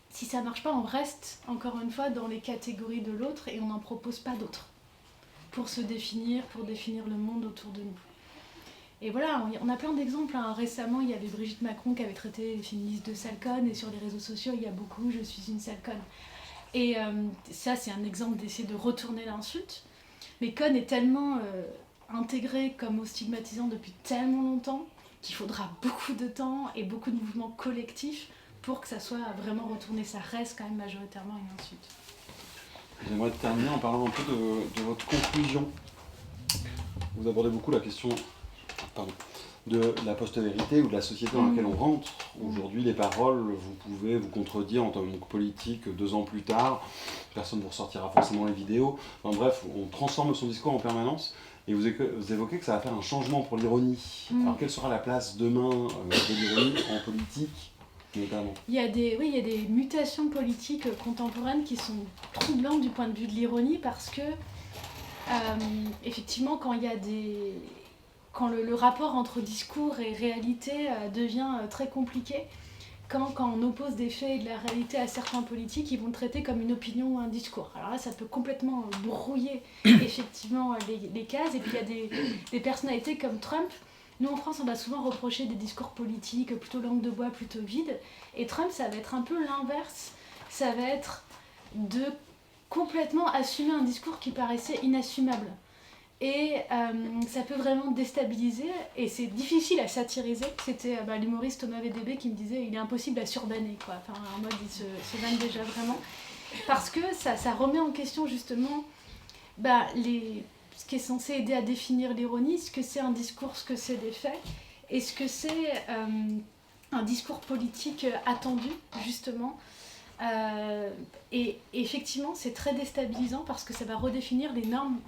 si ça marche pas, on reste encore une fois dans les catégories de l'autre et on n'en propose pas d'autres pour se définir, pour définir le monde autour de nous. Et voilà, on a plein d'exemples. Récemment, il y avait Brigitte Macron qui avait traité les féministes de sale conne, et sur les réseaux sociaux, il y a beaucoup « je suis une sale conne ». Et ça, c'est un exemple d'essayer de retourner l'insulte. Mais conne est tellement intégré comme mot stigmatisant depuis tellement longtemps qu'il faudra beaucoup de temps et beaucoup de mouvements collectifs pour que ça soit vraiment retourné. Ça reste quand même majoritairement une insulte. J'aimerais terminer en parlant un peu de votre conclusion. Vous abordez beaucoup la question de la post-vérité ou de la société dans laquelle on rentre. Aujourd'hui, les paroles, vous pouvez vous contredire en tant que politique 2 ans plus tard. Personne ne vous ressortira forcément les vidéos. Enfin, bref, on transforme son discours en permanence. Et vous évoquez que ça va faire un changement pour l'ironie. Alors, quelle sera la place demain de l'ironie en politique notamment ? Il y a des mutations politiques contemporaines qui sont troublantes du point de vue de l'ironie parce que, effectivement, quand le rapport entre discours et réalité devient très compliqué, quand on oppose des faits et de la réalité à certains politiques, ils vont le traiter comme une opinion ou un discours. Alors là, ça peut complètement brouiller effectivement les cases. Et puis il y a des personnalités comme Trump. Nous en France, on va souvent reprocher des discours politiques plutôt langue de bois, plutôt vides. Et Trump, ça va être un peu l'inverse. Ça va être de complètement assumer un discours qui paraissait inassumable. Et ça peut vraiment déstabiliser, et c'est difficile à satiriser. C'était l'humoriste Thomas VDB qui me disait il est impossible à surbanner, quoi. Enfin, en mode il se vanne déjà vraiment. Parce que ça remet en question justement ce qui est censé aider à définir l'ironie, ce que c'est un discours, ce que c'est des faits, et ce que c'est un discours politique attendu, justement. Et effectivement, c'est très déstabilisant parce que ça va redéfinir les normes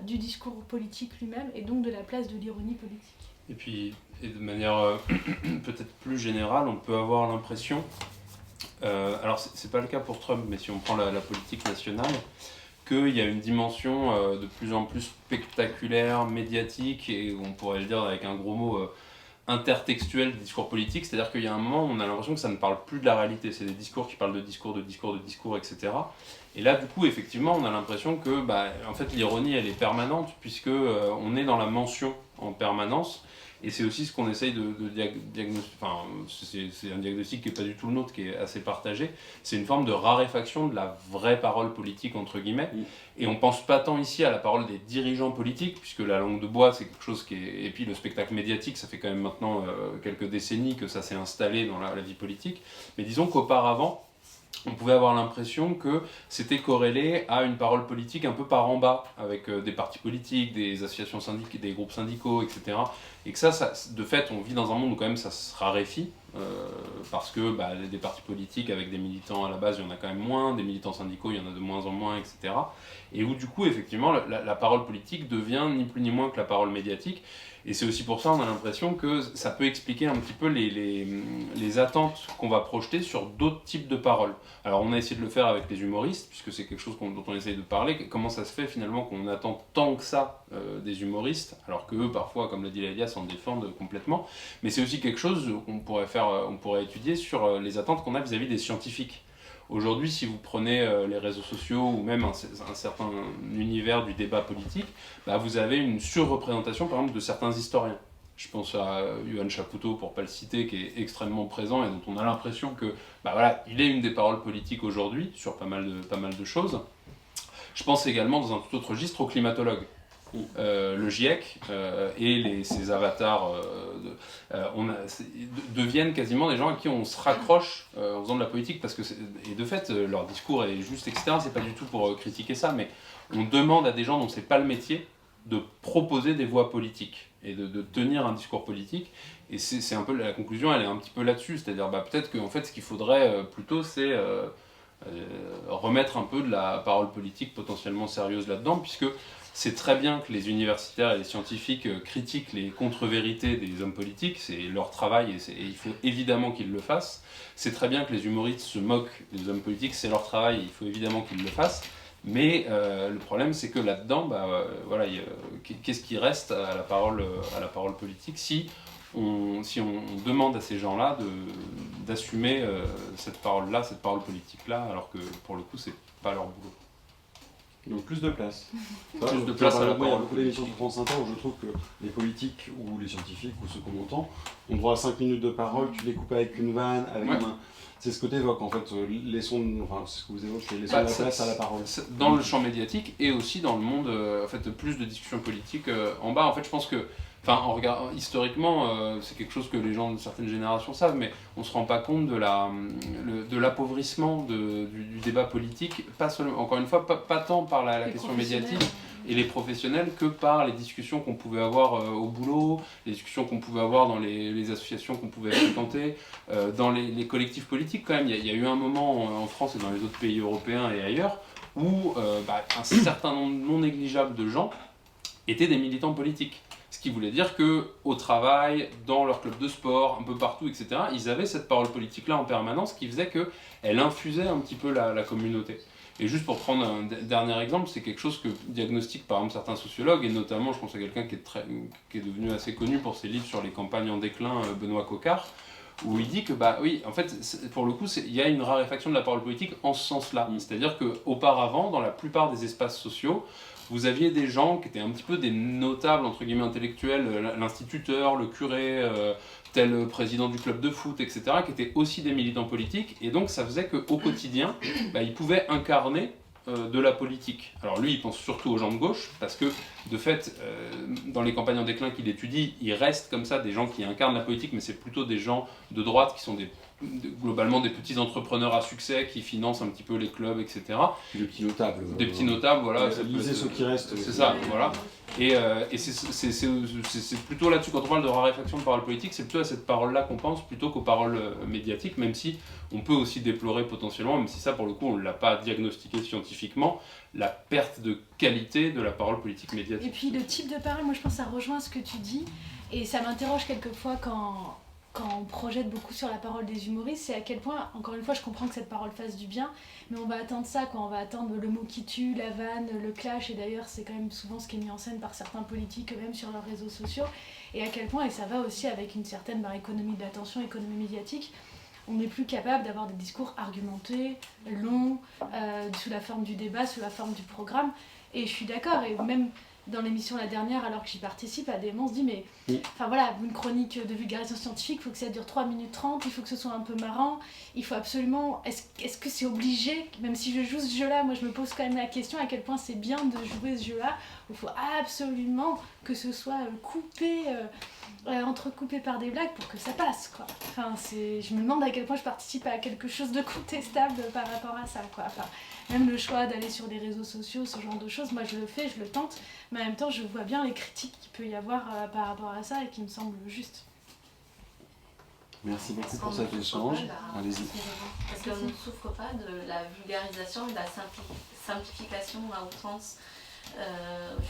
du discours politique lui-même et donc de la place de l'ironie politique. Et puis, de manière peut-être plus générale, on peut avoir l'impression, alors c'est pas le cas pour Trump, mais si on prend la politique nationale, qu'il y a une dimension de plus en plus spectaculaire, médiatique, et on pourrait le dire avec un gros mot, intertextuel des discours politiques, c'est-à-dire qu'il y a un moment où on a l'impression que ça ne parle plus de la réalité, c'est des discours qui parlent de discours, etc. Et là, du coup, effectivement, on a l'impression que en fait, l'ironie, elle est permanente, puisque on est dans la mention en permanence, et c'est aussi ce qu'on essaye de diagnostiquer, enfin, c'est un diagnostic qui n'est pas du tout le nôtre, qui est assez partagé, c'est une forme de raréfaction de la vraie parole politique, entre guillemets, et on ne pense pas tant ici à la parole des dirigeants politiques, puisque la langue de bois, c'est quelque chose qui est... Et puis le spectacle médiatique, ça fait quand même maintenant quelques décennies que ça s'est installé dans la vie politique, mais disons qu'auparavant, on pouvait avoir l'impression que c'était corrélé à une parole politique un peu par en bas, avec des partis politiques, des associations syndicales, des groupes syndicaux, etc. Et que ça, de fait, on vit dans un monde où quand même ça se raréfie, parce que des partis politiques avec des militants à la base, il y en a quand même moins, des militants syndicaux, il y en a de moins en moins, etc. Et où du coup, effectivement, la parole politique devient ni plus ni moins que la parole médiatique. Et c'est aussi pour ça qu'on a l'impression que ça peut expliquer un petit peu les attentes qu'on va projeter sur d'autres types de paroles. Alors on a essayé de le faire avec les humoristes, puisque c'est quelque chose dont on essaye de parler. Comment ça se fait finalement qu'on attend tant que ça des humoristes, alors qu'eux parfois, comme l'a dit Laëlia, s'en défendent complètement. Mais c'est aussi quelque chose qu'on pourrait étudier sur les attentes qu'on a vis-à-vis des scientifiques. Aujourd'hui, si vous prenez les réseaux sociaux ou même un certain univers du débat politique, vous avez une surreprésentation par exemple de certains historiens. Je pense à Yoann Chapoutot, pour ne pas le citer, qui est extrêmement présent et dont on a l'impression que, voilà, il est une des paroles politiques aujourd'hui sur pas mal de choses. Je pense également, dans un tout autre registre, aux climatologues. Le GIEC et ses avatars deviennent quasiment des gens à qui on se raccroche en faisant de la politique, parce que et de fait leur discours est juste, etc. C'est pas du tout pour critiquer ça, mais on demande à des gens dont c'est pas le métier de proposer des voix politiques et de tenir un discours politique, et c'est un peu la conclusion, elle est un petit peu là-dessus, c'est-à-dire peut-être que en fait ce qu'il faudrait plutôt c'est remettre un peu de la parole politique potentiellement sérieuse là-dedans, puisque c'est très bien que les universitaires et les scientifiques critiquent les contre-vérités des hommes politiques, c'est leur travail et il faut évidemment qu'ils le fassent. C'est très bien que les humoristes se moquent des hommes politiques, c'est leur travail et il faut évidemment qu'ils le fassent. Mais le problème, c'est que là-dedans, voilà, qu'est-ce qui reste à la parole politique si on demande à ces gens-là d'assumer cette parole-là, cette parole politique-là, alors que pour le coup, c'est pas leur boulot. Donc plus de place. Plus de place à la parole. Il y a beaucoup d'émissions sur France Inter où je trouve que les politiques ou les scientifiques ou ceux qu'on entend ont droit à 5 minutes de parole, tu les coupes avec une vanne, avec un... C'est ce que tu évoques en fait, laissons, enfin c'est ce que vous évoquez, laissons la place à la parole. Dans le champ médiatique et aussi dans le monde, en fait, plus de discussions politiques en bas. En fait, je pense que, historiquement, c'est quelque chose que les gens de certaines générations savent, mais on ne se rend pas compte de l'appauvrissement du débat politique, pas seulement, encore une fois, pas tant par la question médiatique et les professionnels que par les discussions qu'on pouvait avoir au boulot, les discussions qu'on pouvait avoir dans les associations qu'on pouvait fréquenter, dans les collectifs politiques quand même. Il y a eu un moment en France et dans les autres pays européens et ailleurs où un certain nombre non négligeable de gens étaient des militants politiques. Ce qui voulait dire qu'au travail, dans leur club de sport, un peu partout, etc., ils avaient cette parole politique-là en permanence qui faisait qu'elle infusait un petit peu la communauté. Et juste pour prendre un dernier exemple, c'est quelque chose que diagnostiquent par exemple certains sociologues, et notamment je pense à quelqu'un qui est devenu assez connu pour ses livres sur les campagnes en déclin, Benoît Coquart, où il dit que oui, en fait, pour le coup, il y a une raréfaction de la parole politique en ce sens-là. C'est-à-dire qu'auparavant, dans la plupart des espaces sociaux, vous aviez des gens qui étaient un petit peu des notables, entre guillemets, intellectuels, l'instituteur, le curé, tel président du club de foot, etc., qui étaient aussi des militants politiques, et donc ça faisait qu'au quotidien, ils pouvaient incarner de la politique. Alors lui, il pense surtout aux gens de gauche, parce que, de fait, dans les campagnes en déclin qu'il étudie, il reste comme ça des gens qui incarnent la politique, mais c'est plutôt des gens de droite qui sont globalement des petits entrepreneurs à succès qui financent un petit peu les clubs, etc. Des petits notables. Des petits notables, voilà. Lisez ceux qui restent. C'est ça, voilà. Et c'est plutôt là-dessus, quand on parle de raréfaction de parole politique, c'est plutôt à cette parole-là qu'on pense, plutôt qu'aux paroles médiatiques, même si on peut aussi déplorer potentiellement, même si ça, pour le coup, on ne l'a pas diagnostiqué scientifiquement, la perte de qualité de la parole politique médiatique. Et puis le type de parole, moi je pense que ça rejoint ce que tu dis, et ça m'interroge quelquefois quand on projette beaucoup sur la parole des humoristes, c'est à quel point, encore une fois, je comprends que cette parole fasse du bien, mais on va attendre ça, on va attendre le mot qui tue, la vanne, le clash, et d'ailleurs c'est quand même souvent ce qui est mis en scène par certains politiques, même sur leurs réseaux sociaux, et à quel point, et ça va aussi avec une certaine économie de l'attention, économie médiatique, on n'est plus capable d'avoir des discours argumentés, longs, sous la forme du débat, sous la forme du programme, et je suis d'accord, et même dans l'émission la dernière, alors que j'y participe, à des moments on se dit mais enfin voilà, une chronique de vulgarisation scientifique, il faut que ça dure 3 minutes 30, il faut que ce soit un peu marrant, il faut absolument, est-ce que c'est obligé, même si je joue ce jeu-là, moi je me pose quand même la question à quel point c'est bien de jouer ce jeu-là, il faut absolument que ce soit coupé, entrecoupé par des blagues pour que ça passe, quoi. Enfin, je me demande à quel point je participe à quelque chose de contestable par rapport à ça, quoi. Enfin, même le choix d'aller sur les réseaux sociaux, ce genre de choses, moi je le fais, je le tente, mais en même temps je vois bien les critiques qu'il peut y avoir par rapport à ça et qui me semblent justes. Merci beaucoup pour cet échange. Allez-y. Parce qu'on ne souffre pas de la vulgarisation et de la simplification à outrance.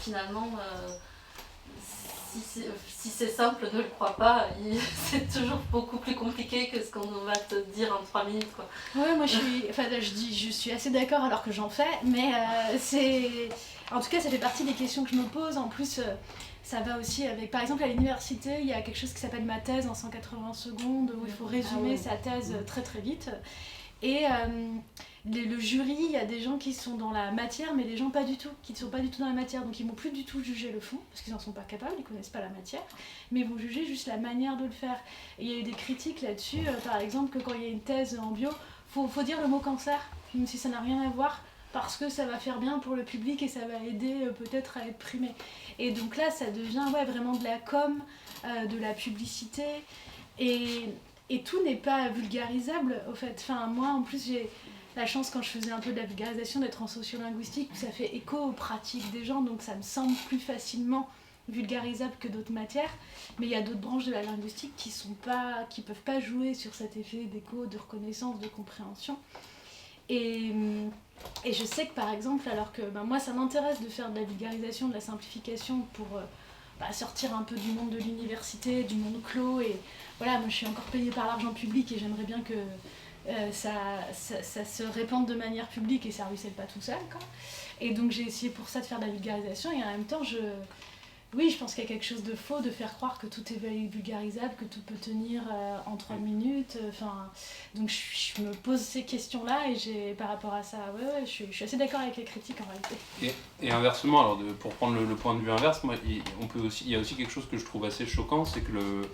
Finalement, si c'est simple, ne le crois pas, c'est toujours beaucoup plus compliqué que ce qu'on va te dire en 3 minutes, quoi. Ouais, moi je suis assez d'accord alors que j'en fais, mais en tout cas ça fait partie des questions que je me pose. En plus ça va aussi avec, par exemple à l'université, il y a quelque chose qui s'appelle ma thèse en 180 secondes où il faut résumer sa thèse très très vite. Et le jury, il y a des gens qui sont dans la matière, mais des gens pas du tout, qui ne sont pas du tout dans la matière. Donc ils vont plus du tout juger le fond, parce qu'ils n'en sont pas capables, ils connaissent pas la matière, mais ils vont juger juste la manière de le faire. Et il y a eu des critiques là-dessus, par exemple, que quand il y a une thèse en bio, faut dire le mot cancer, même si ça n'a rien à voir, parce que ça va faire bien pour le public et ça va aider peut-être à être primé. Et donc là, ça devient vraiment de la com, de la publicité, et tout n'est pas vulgarisable, au fait. Enfin, moi, en plus, j'ai la chance, quand je faisais un peu de la vulgarisation, d'être en sociolinguistique, où ça fait écho aux pratiques des gens, donc ça me semble plus facilement vulgarisable que d'autres matières. Mais il y a d'autres branches de la linguistique qui peuvent pas jouer sur cet effet d'écho, de reconnaissance, de compréhension. Et je sais que, par exemple, alors que moi, ça m'intéresse de faire de la vulgarisation, de la simplification pour sortir un peu du monde de l'université, du monde clos. Et voilà, moi, je suis encore payée par l'argent public et j'aimerais bien que ça se répande de manière publique et ça ruisselle pas tout seul, quoi. Et donc j'ai essayé pour ça de faire de la vulgarisation, et en même temps je pense qu'il y a quelque chose de faux de faire croire que tout est vulgarisable, que tout peut tenir en 3 minutes, donc je me pose ces questions-là, et par rapport à ça, je suis assez d'accord avec les critiques en réalité. Et inversement, alors pour prendre le point de vue inverse, moi, il y a aussi quelque chose que je trouve assez choquant, c'est que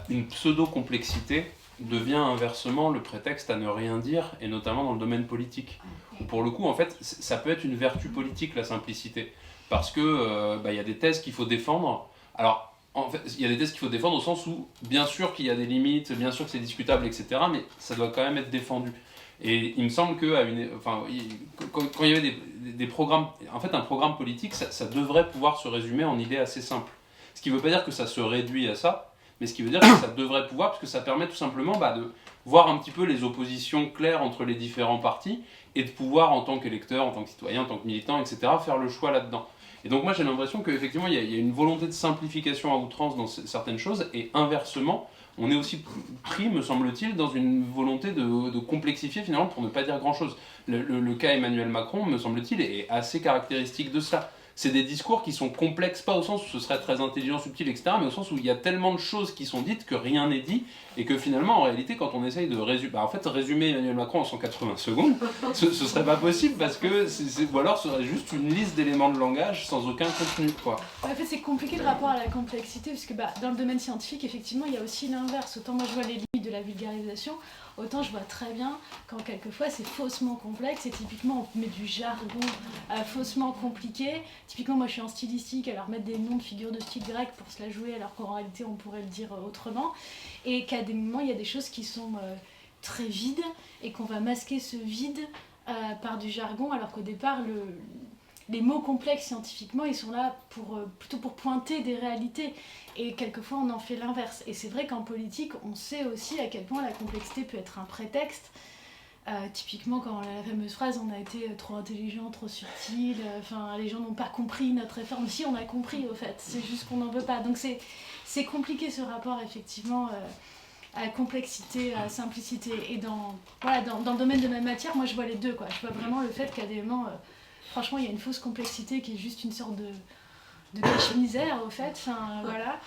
une pseudo-complexité devient inversement le prétexte à ne rien dire, et notamment dans le domaine politique. Pour le coup, en fait, ça peut être une vertu politique, la simplicité, parce que y a des thèses qu'il faut défendre. Alors, en fait, il y a des thèses qu'il faut défendre au sens où, bien sûr qu'il y a des limites, bien sûr que c'est discutable, etc., mais ça doit quand même être défendu. Et il me semble que quand il y avait des programmes, en fait, un programme politique, ça devrait pouvoir se résumer en idées assez simples. Ce qui ne veut pas dire que ça se réduit à ça, mais ce qui veut dire que ça devrait pouvoir, parce que ça permet tout simplement de voir un petit peu les oppositions claires entre les différents partis, et de pouvoir, en tant qu'électeur, en tant que citoyen, en tant que militant, etc., faire le choix là-dedans. Et donc moi j'ai l'impression qu'effectivement il y a une volonté de simplification à outrance dans certaines choses, et inversement, on est aussi pris, me semble-t-il, dans une volonté de complexifier finalement pour ne pas dire grand-chose. Le cas Emmanuel Macron, me semble-t-il, est assez caractéristique de cela. C'est des discours qui sont complexes, pas au sens où ce serait très intelligent, subtil, etc., mais au sens où il y a tellement de choses qui sont dites que rien n'est dit, et que finalement, en réalité, quand on essaye de résumer Emmanuel Macron en 180 secondes, ce serait pas possible, parce que ou alors ce serait juste une liste d'éléments de langage sans aucun contenu, quoi. En fait, c'est compliqué le rapport à la complexité, parce que dans le domaine scientifique, effectivement, il y a aussi l'inverse. Autant moi je vois les limites de la vulgarisation, autant je vois très bien quand quelquefois c'est faussement complexe, et typiquement on met du jargon faussement compliqué. Typiquement moi je suis en stylistique, alors mettre des noms de figures de style grec pour se la jouer, alors qu'en réalité on pourrait le dire autrement, et qu'à des moments il y a des choses qui sont très vides, et qu'on va masquer ce vide par du jargon, alors qu'au départ les mots complexes scientifiquement, ils sont là plutôt pour pointer des réalités. Et quelquefois, on en fait l'inverse. Et c'est vrai qu'en politique, on sait aussi à quel point la complexité peut être un prétexte. Typiquement, quand la fameuse phrase « on a été trop intelligent, trop subtil », les gens n'ont pas compris notre réforme. Si, on a compris, au fait. C'est juste qu'on n'en veut pas. Donc c'est compliqué, ce rapport, effectivement, à complexité, à simplicité. Et dans le domaine de ma matière, moi, je vois les deux, quoi. Je vois vraiment le fait qu'à des moments... franchement, il y a une fausse complexité qui est juste une sorte de cache-misère, au fait, voilà.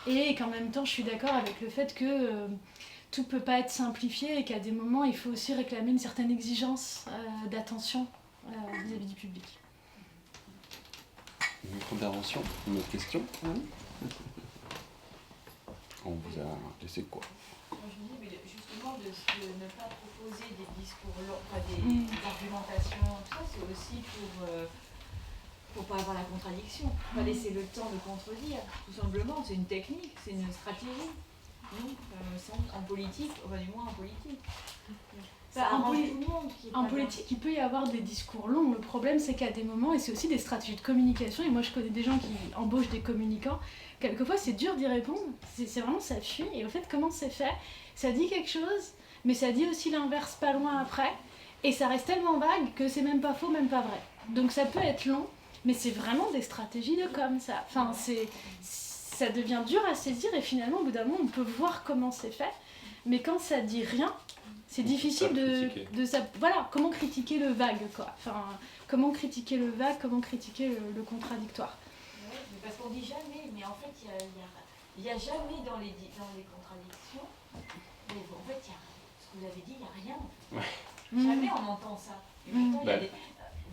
Et qu'en même temps, je suis d'accord avec le fait que tout peut pas être simplifié, et qu'à des moments, il faut aussi réclamer une certaine exigence d'attention vis-à-vis du public. Une autre intervention, une autre question. On vous a laissé quoi? Je me dis, justement, de ne pas proposer des discours longs, des argumentations, tout ça, c'est aussi pour pas avoir la contradiction, pas laisser le temps de contredire. Tout simplement, c'est une technique, c'est une stratégie. En politique, du moins en politique. En politique, il peut y avoir des discours longs. Le problème, c'est qu'à des moments, et c'est aussi des stratégies de communication, et moi je connais des gens qui embauchent des communicants, quelquefois c'est dur d'y répondre, c'est vraiment ça fuit, et au fait, comment c'est fait? Ça dit quelque chose, mais ça dit aussi l'inverse pas loin après, et ça reste tellement vague que c'est même pas faux, même pas vrai. Donc ça peut être long, mais c'est vraiment des stratégies de com, ça. Ça devient dur à saisir, et finalement, au bout d'un moment, on peut voir comment c'est fait, mais quand ça dit rien, c'est difficile voilà, comment critiquer le vague, quoi. Comment critiquer le vague, comment critiquer le contradictoire. Ouais, parce qu'on dit jamais, mais en fait, il y a jamais dans les contradictions, mais en fait, ce que vous avez dit, il n'y a rien. Ouais. Jamais on entend ça. Et pourtant, Bah,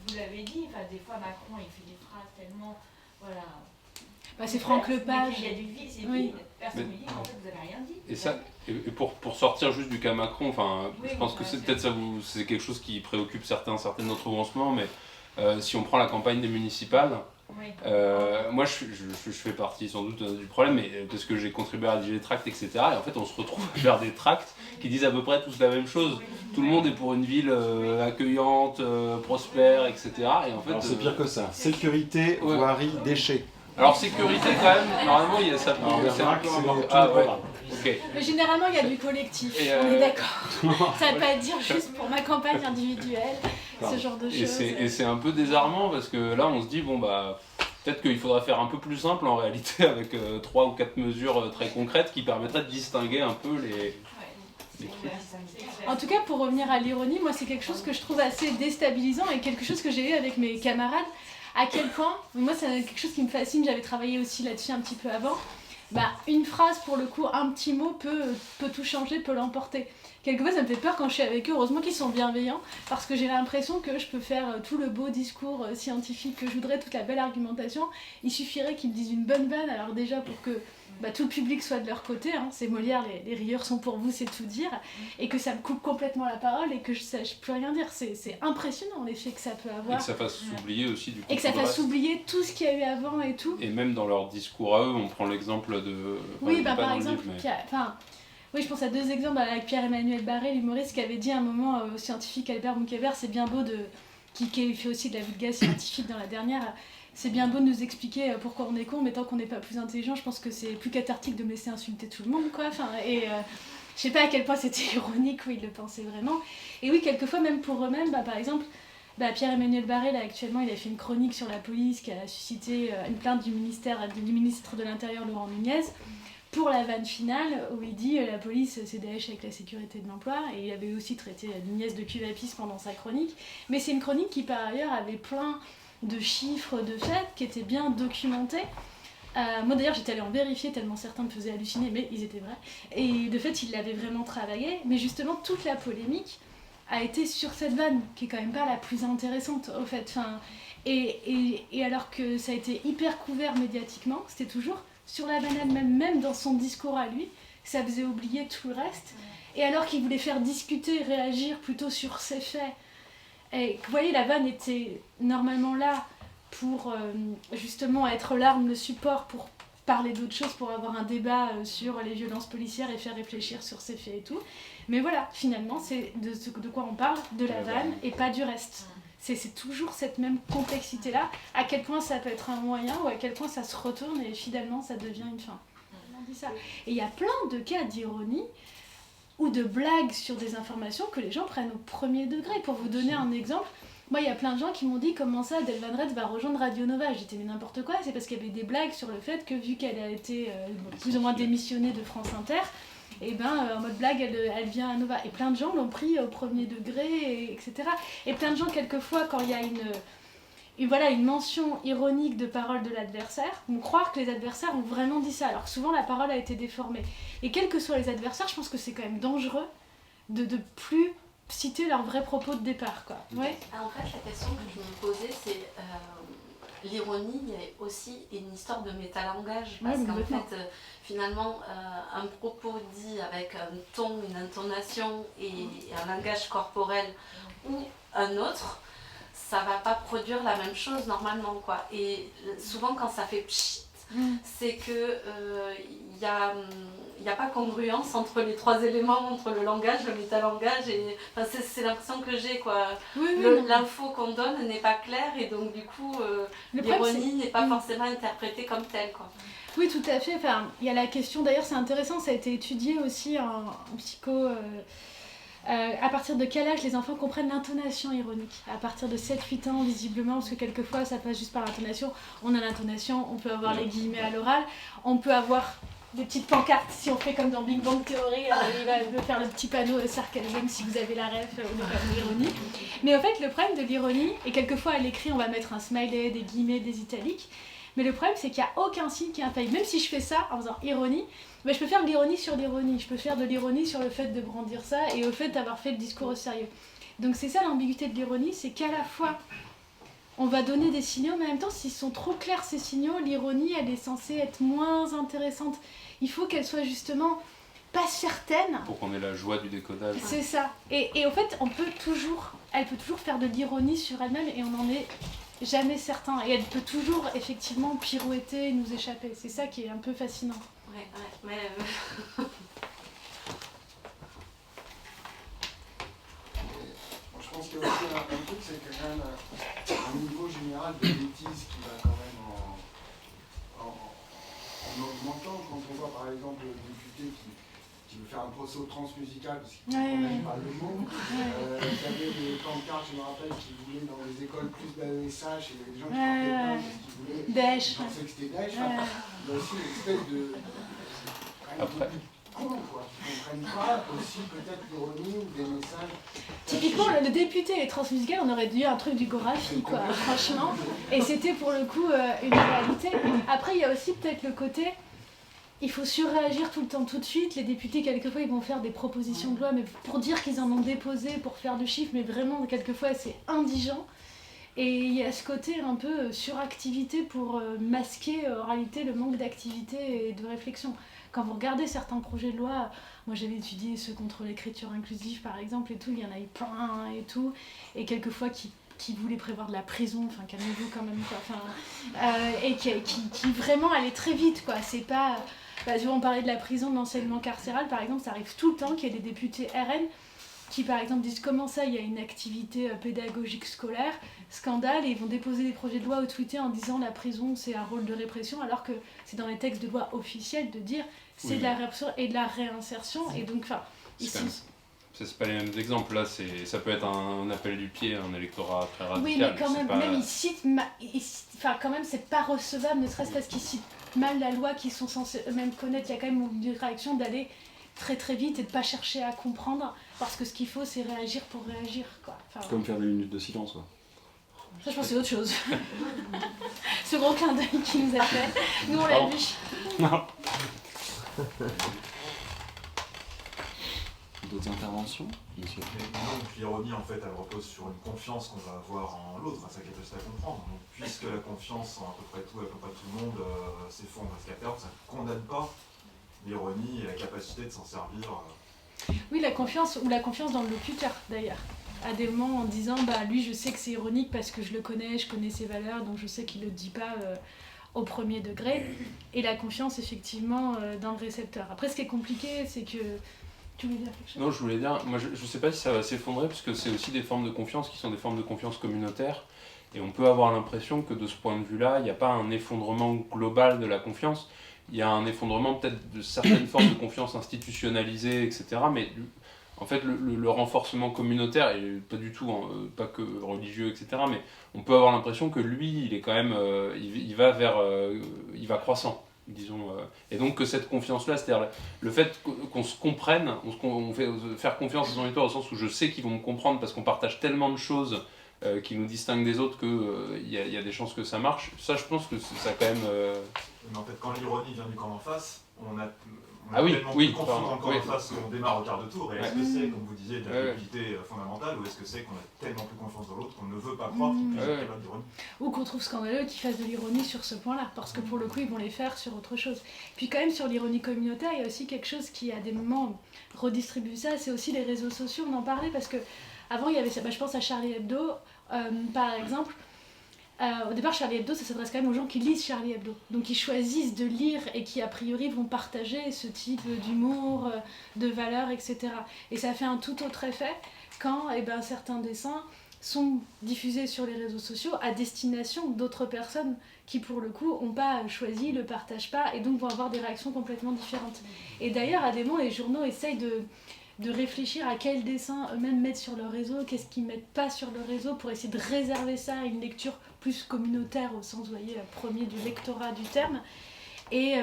vous l'avez dit, des fois Macron il fait des phrases tellement, voilà. Bah, c'est Franck Lepage. Il y a du vide, c'est Oui. vide. Personne ne dit qu'en fait vous n'avez rien dit. Et ça, et pour sortir juste du cas Macron, Oui, je pense que c'est peut-être c'est quelque chose qui préoccupe certaines d'entre vous en ce moment, mais si on prend la campagne des municipales, Oui. moi je fais partie sans doute du problème, mais parce que j'ai contribué à rédiger des tracts, etc. Et en fait on se retrouve à faire des tracts qui disent à peu près tous la même chose. Tout le monde est pour une ville accueillante, prospère, etc. Et en fait, Alors c'est pire que ça. Sécurité, Ouais. voirie, déchets. Alors sécurité quand même, normalement il y a ça. Alors, c'est un peu c'est important. tout Ah le ouais, programme. ok. Mais généralement, il y a du collectif, Et, on est d'accord. Ça ne veut pas dire juste pour ma campagne individuelle, ce genre de choses. Et c'est un peu désarmant parce que là on se dit, bon bah, peut-être qu'il faudrait faire un peu plus simple en réalité avec 3 ou 4 mesures très concrètes qui permettraient de distinguer un peu les trucs. En tout cas, pour revenir à l'ironie, moi c'est quelque chose que je trouve assez déstabilisant et quelque chose que j'ai eu avec mes camarades. À quel point, moi c'est quelque chose qui me fascine, j'avais travaillé aussi là-dessus un petit peu avant. Bah, une phrase pour le coup, un petit mot peut tout changer, peut l'emporter. Quelquefois ça me fait peur quand je suis avec eux, heureusement qu'ils sont bienveillants, parce que j'ai l'impression que je peux faire tout le beau discours scientifique que je voudrais, toute la belle argumentation. Il suffirait qu'ils me disent une bonne vanne, alors déjà pour que tout le public soit de leur côté, hein, c'est Molière, les rieurs sont pour vous, c'est tout dire, et que ça me coupe complètement la parole et que je sache plus rien dire. C'est impressionnant l'effet que ça peut avoir. Et que ça fasse oublier aussi du coup. Et que ça tout le fasse reste. oublier tout ce qu'il y a eu avant et tout. Et même dans leur discours à eux, on prend l'exemple de. Oui, il est pas par dans le exemple, livre, mais- oui, je pense à 2 exemples avec Pierre-Emmanuel Barré, l'humoriste, qui avait dit à un moment au scientifique Albert Moukébert, c'est bien beau qui fait aussi de la vulgate scientifique dans la dernière, c'est bien beau de nous expliquer pourquoi on est con, mais tant qu'on n'est pas plus intelligent, je pense que c'est plus cathartique de me laisser insulter tout le monde, quoi. Je sais pas à quel point c'était ironique ou il le pensait vraiment. Et oui, quelquefois, même pour eux-mêmes, par exemple, Pierre-Emmanuel Barré, là, actuellement, il a fait une chronique sur la police qui a suscité une plainte du ministre de l'Intérieur, Laurent Nunez, pour la vanne finale, où il dit la police c'est Daesh avec la sécurité de l'emploi, et il avait aussi traité Nunez de cul-à-pisse pendant sa chronique. Mais c'est une chronique qui, par ailleurs, avait plein de chiffres, de faits, qui étaient bien documentés. Moi d'ailleurs j'étais allée en vérifier tellement certains me faisaient halluciner, mais ils étaient vrais. Et de fait il l'avait vraiment travaillé, mais justement toute la polémique a été sur cette vanne, qui est quand même pas la plus intéressante au fait. Et alors que ça a été hyper couvert médiatiquement, c'était toujours sur la banane même dans son discours à lui, ça faisait oublier tout le reste. Et alors qu'il voulait faire discuter, réagir plutôt sur ces faits, et vous voyez la vanne était normalement là pour justement être l'arme, le support pour parler d'autres choses, pour avoir un débat sur les violences policières et faire réfléchir sur ces faits et tout. Mais voilà, finalement, c'est de quoi on parle, de la vanne et pas du reste. C'est toujours cette même complexité-là, à quel point ça peut être un moyen ou à quel point ça se retourne et finalement ça devient une fin. On dit ça. Et il y a plein de cas d'ironie ou de blagues sur des informations que les gens prennent au premier degré. Pour vous donner un exemple, moi il y a plein de gens qui m'ont dit comment ça Adèle Van Redst va rejoindre Radio Nova. J'ai dit mais n'importe quoi, c'est parce qu'il y avait des blagues sur le fait que vu qu'elle a été plus ou moins démissionnée de France Inter, et en mode blague elle vient à Nova. Et plein de gens l'ont pris au premier degré, etc. Et plein de gens quelquefois quand il y a une mention ironique de parole de l'adversaire, vont croire que les adversaires ont vraiment dit ça, alors que souvent la parole a été déformée. Et quels que soient les adversaires, je pense que c'est quand même dangereux de plus citer leurs vrais propos de départ, quoi. Ouais. En fait, la question que je me posais, c'est l'ironie, il y a aussi une histoire de métalangage, parce qu'en fait, finalement, un propos dit avec un ton, une intonation et un langage corporel ou un autre, ça va pas produire la même chose normalement, quoi. Et souvent quand ça fait pchit, c'est que il y a pas congruence entre les 3 éléments, entre le langage, le métalangage et c'est l'impression que j'ai, quoi. L'info qu'on donne n'est pas claire et donc du coup l'ironie n'est pas forcément interprétée comme telle, quoi. Oui, tout à fait. Enfin, il y a la question, d'ailleurs c'est intéressant, ça a été étudié aussi en psycho. À partir de quel âge les enfants comprennent l'intonation ironique? À partir de 7-8 ans, visiblement, parce que quelquefois ça passe juste par l'intonation. On a l'intonation, on peut avoir les guillemets à l'oral, on peut avoir des petites pancartes, si on fait comme dans Big Bang Theory, il va faire le petit panneau sarcasme si vous avez la ref, ou le panneau ironie. Mais en fait, le problème de l'ironie, et quelquefois à l'écrit on va mettre un smiley, des guillemets, des italiques, mais le problème c'est qu'il n'y a aucun signe qui est infaillible. Même si je fais ça en faisant ironie, je peux faire de l'ironie sur l'ironie, je peux faire de l'ironie sur le fait de brandir ça et au fait d'avoir fait le discours au sérieux. Donc c'est ça l'ambiguïté de l'ironie, c'est qu'à la fois on va donner des signaux, mais en même temps s'ils sont trop clairs ces signaux, l'ironie elle est censée être moins intéressante. Il faut qu'elle soit justement pas certaine. Pour qu'on ait la joie du décodage. C'est ça. Et en fait elle peut toujours faire de l'ironie sur elle-même et on n'en est jamais certain. Et elle peut toujours effectivement pirouetter et nous échapper. C'est ça qui est un peu fascinant. Ouais, mais... Je pense qu'il y a aussi un truc, c'est que quand même un niveau général de bêtises qui va quand même en augmentant. Quand on voit par exemple le député qui veut faire un procès au transmusical parce qu'il ne connaît même pas le mot. Il y avait des pancartes, je me rappelle, qui voulaient dans les écoles plus d'AESH, et il y avait des gens qui portaient plainte parce qu'ils voulaient. Daesh. Ils pensaient que c'était Daesh. Il y a aussi une espèce de. Après. Con, quoi, qui ne comprennent pas aussi peut-être l'ironie ou des messages. Typiquement, le député et les transmusicales, on aurait dû un truc du Gorafi, quoi, franchement. Et c'était pour le coup une réalité. Après, il y a aussi peut-être le côté. Il faut surréagir tout le temps, tout de suite. Les députés, quelquefois, ils vont faire des propositions de loi, mais pour dire qu'ils en ont déposé, pour faire du chiffre, mais vraiment, quelquefois, c'est indigent. Et il y a ce côté un peu suractivité pour masquer, en réalité, le manque d'activité et de réflexion. Quand vous regardez certains projets de loi, moi j'avais étudié ceux contre l'écriture inclusive, par exemple, et tout, il y en a eu plein et tout, et quelquefois qui voulaient prévoir de la prison, enfin calmez-vous quand même, quoi, et qui vraiment allait très vite, quoi, c'est pas... on parlait de la prison, de l'enseignement carcéral, par exemple, ça arrive tout le temps qu'il y ait des députés RN qui, par exemple, disent comment ça, il y a une activité pédagogique scolaire, scandale, et ils vont déposer des projets de loi au Twitter en disant la prison, c'est un rôle de répression, alors que c'est dans les textes de loi officiels de dire c'est de la répression et de la réinsertion, et donc, ici... C'est pas les mêmes exemples, là, ça peut être un appel du pied, un électorat très radical. Oui, mais quand même, même quand même, c'est pas recevable, ne serait-ce parce qu'ils citent mal la loi, qu'ils sont censés eux-mêmes connaître. Il y a quand même une réaction d'aller très très vite et de pas chercher à comprendre, parce que ce qu'il faut, c'est réagir pour réagir, quoi. Comme faire des minutes de silence, quoi. Ça, je pense que c'est autre chose. Ce gros clin d'œil qui nous a fait, nous on l'a vu. Non. D'autres interventions, monsieur? Donc l'ironie, en fait, elle repose sur une confiance qu'on va avoir en l'autre, c'est ça qui est difficile à comprendre. Donc, puisque la confiance en à peu près tout le monde s'effondre à ce qu'à perdre, ça ne condamne pas l'ironie et la capacité de s'en servir. Oui, la confiance, ou la confiance dans le locuteur, d'ailleurs. À des moments en disant, lui, je sais que c'est ironique parce que je le connais, je connais ses valeurs, donc je sais qu'il ne le dit pas au premier degré. Et la confiance, effectivement, dans le récepteur. Après, ce qui est compliqué, c'est que... Tu voulais dire quelque chose ? Non, je voulais dire, moi je sais pas si ça va s'effondrer, parce que c'est aussi des formes de confiance qui sont des formes de confiance communautaires, et on peut avoir l'impression que de ce point de vue-là, il n'y a pas un effondrement global de la confiance, il y a un effondrement peut-être de certaines formes de confiance institutionnalisées, etc., mais en fait le renforcement communautaire, et pas du tout, pas que religieux, etc., mais on peut avoir l'impression que lui, il est quand même, il va croissant. Disons, et donc que cette confiance-là, c'est-à-dire le fait qu'on se comprenne, on fait faire confiance à son auditoire au sens où je sais qu'ils vont me comprendre parce qu'on partage tellement de choses qui nous distinguent des autres qu'il y a des chances que ça marche. Ça, je pense que ça quand même... Mais en fait, quand l'ironie vient du camp d'en face, on a tellement plus confiance dans le camp d'en face qu'on démarre au quart de tour. Et est-ce que c'est, comme vous disiez, de la débilité fondamentale, ou est-ce que c'est qu'on a tellement plus confiance dans l'autre qu'on ne veut pas croire qu'il puisse être capable d'ironie ? Ou qu'on trouve scandaleux qu'ils fassent de l'ironie sur ce point-là, parce que pour le coup, ils vont les faire sur autre chose. Puis quand même, sur l'ironie communautaire, il y a aussi quelque chose qui, à des moments, redistribue ça, c'est aussi les réseaux sociaux, on en parlait, parce que avant il y avait ça, je pense à Charlie Hebdo, par exemple. Au départ, Charlie Hebdo, ça s'adresse quand même aux gens qui lisent Charlie Hebdo. Donc, ils choisissent de lire et qui, a priori, vont partager ce type d'humour, de valeurs, etc. Et ça fait un tout autre effet quand certains dessins sont diffusés sur les réseaux sociaux à destination d'autres personnes qui, pour le coup, n'ont pas choisi, ne le partagent pas et donc vont avoir des réactions complètement différentes. Et d'ailleurs, à des moments, les journaux essayent de réfléchir à quels dessins eux-mêmes mettent sur leur réseau, qu'est-ce qu'ils mettent pas sur le réseau pour essayer de réserver ça à une lecture plus communautaire au sens, vous voyez, premier du lectorat du terme. Et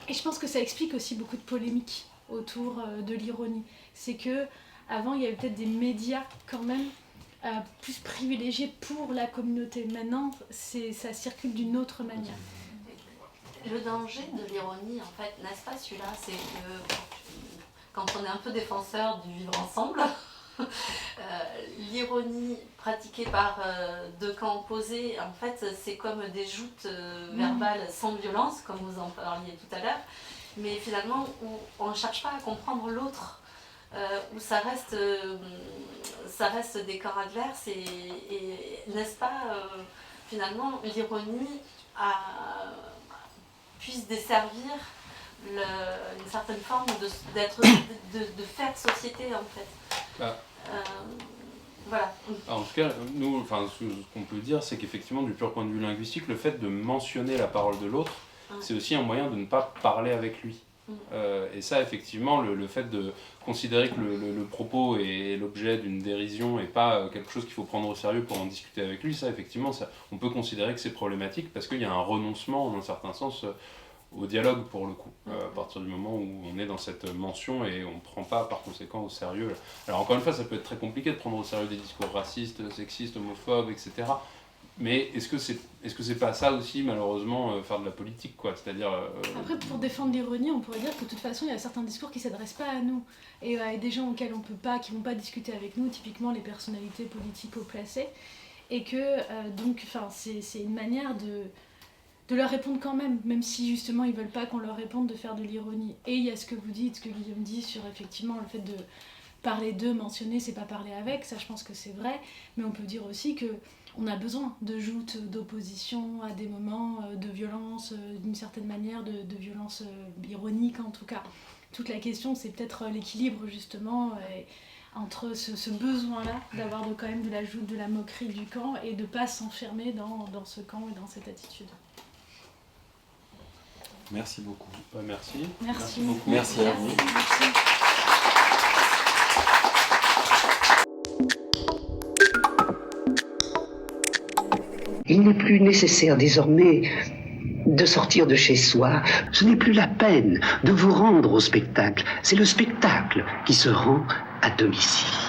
je pense que ça explique aussi beaucoup de polémiques autour de l'ironie. C'est que avant il y avait peut-être des médias quand même plus privilégiés pour la communauté. Maintenant, ça circule d'une autre manière. Le danger de l'ironie, en fait, n'est-ce pas celui-là, c'est que quand on est un peu défenseur du vivre ensemble, l'ironie pratiquée par deux camps opposés, en fait, c'est comme des joutes verbales sans violence, comme vous en parliez tout à l'heure, mais finalement où on ne cherche pas à comprendre l'autre, où ça reste des camps adverses, et n'est-ce pas, finalement, l'ironie puisse desservir une certaine forme de faire société, en fait. Voilà. En tout cas, nous, ce qu'on peut dire, c'est qu'effectivement, du pur point de vue linguistique, le fait de mentionner la parole de l'autre, c'est aussi un moyen de ne pas parler avec lui. Et ça, effectivement, le fait de considérer que le propos est l'objet d'une dérision et pas quelque chose qu'il faut prendre au sérieux pour en discuter avec lui, ça, effectivement, on peut considérer que c'est problématique parce qu'il y a un renoncement, dans un certain sens, au dialogue, pour le coup, à partir du moment où on est dans cette mention et on ne prend pas, par conséquent, au sérieux. Alors, encore une fois, ça peut être très compliqué de prendre au sérieux des discours racistes, sexistes, homophobes, etc. Mais est-ce que c'est pas ça aussi, malheureusement, faire de la politique, quoi? C'est-à-dire... Après, pour défendre l'ironie, on pourrait dire que de toute façon, il y a certains discours qui ne s'adressent pas à nous. Et des gens auxquels on peut pas, qui ne vont pas discuter avec nous, typiquement les personnalités politiques haut placées. Et que, c'est une manière de leur répondre quand même si justement ils ne veulent pas qu'on leur réponde, de faire de l'ironie. Et il y a ce que vous dites, ce que Guillaume dit sur effectivement le fait de parler d'eux, mentionner, c'est pas parler avec, ça je pense que c'est vrai, mais on peut dire aussi que on a besoin de joutes d'opposition à des moments de violence, d'une certaine manière, de violence ironique en tout cas. Toute la question, c'est peut-être l'équilibre justement entre ce besoin-là d'avoir quand même de la joute, de la moquerie du camp et de ne pas s'enfermer dans ce camp et dans cette attitude. Merci beaucoup. Merci. Merci beaucoup. Merci à vous. Il n'est plus nécessaire désormais de sortir de chez soi. Ce n'est plus la peine de vous rendre au spectacle. C'est le spectacle qui se rend à domicile.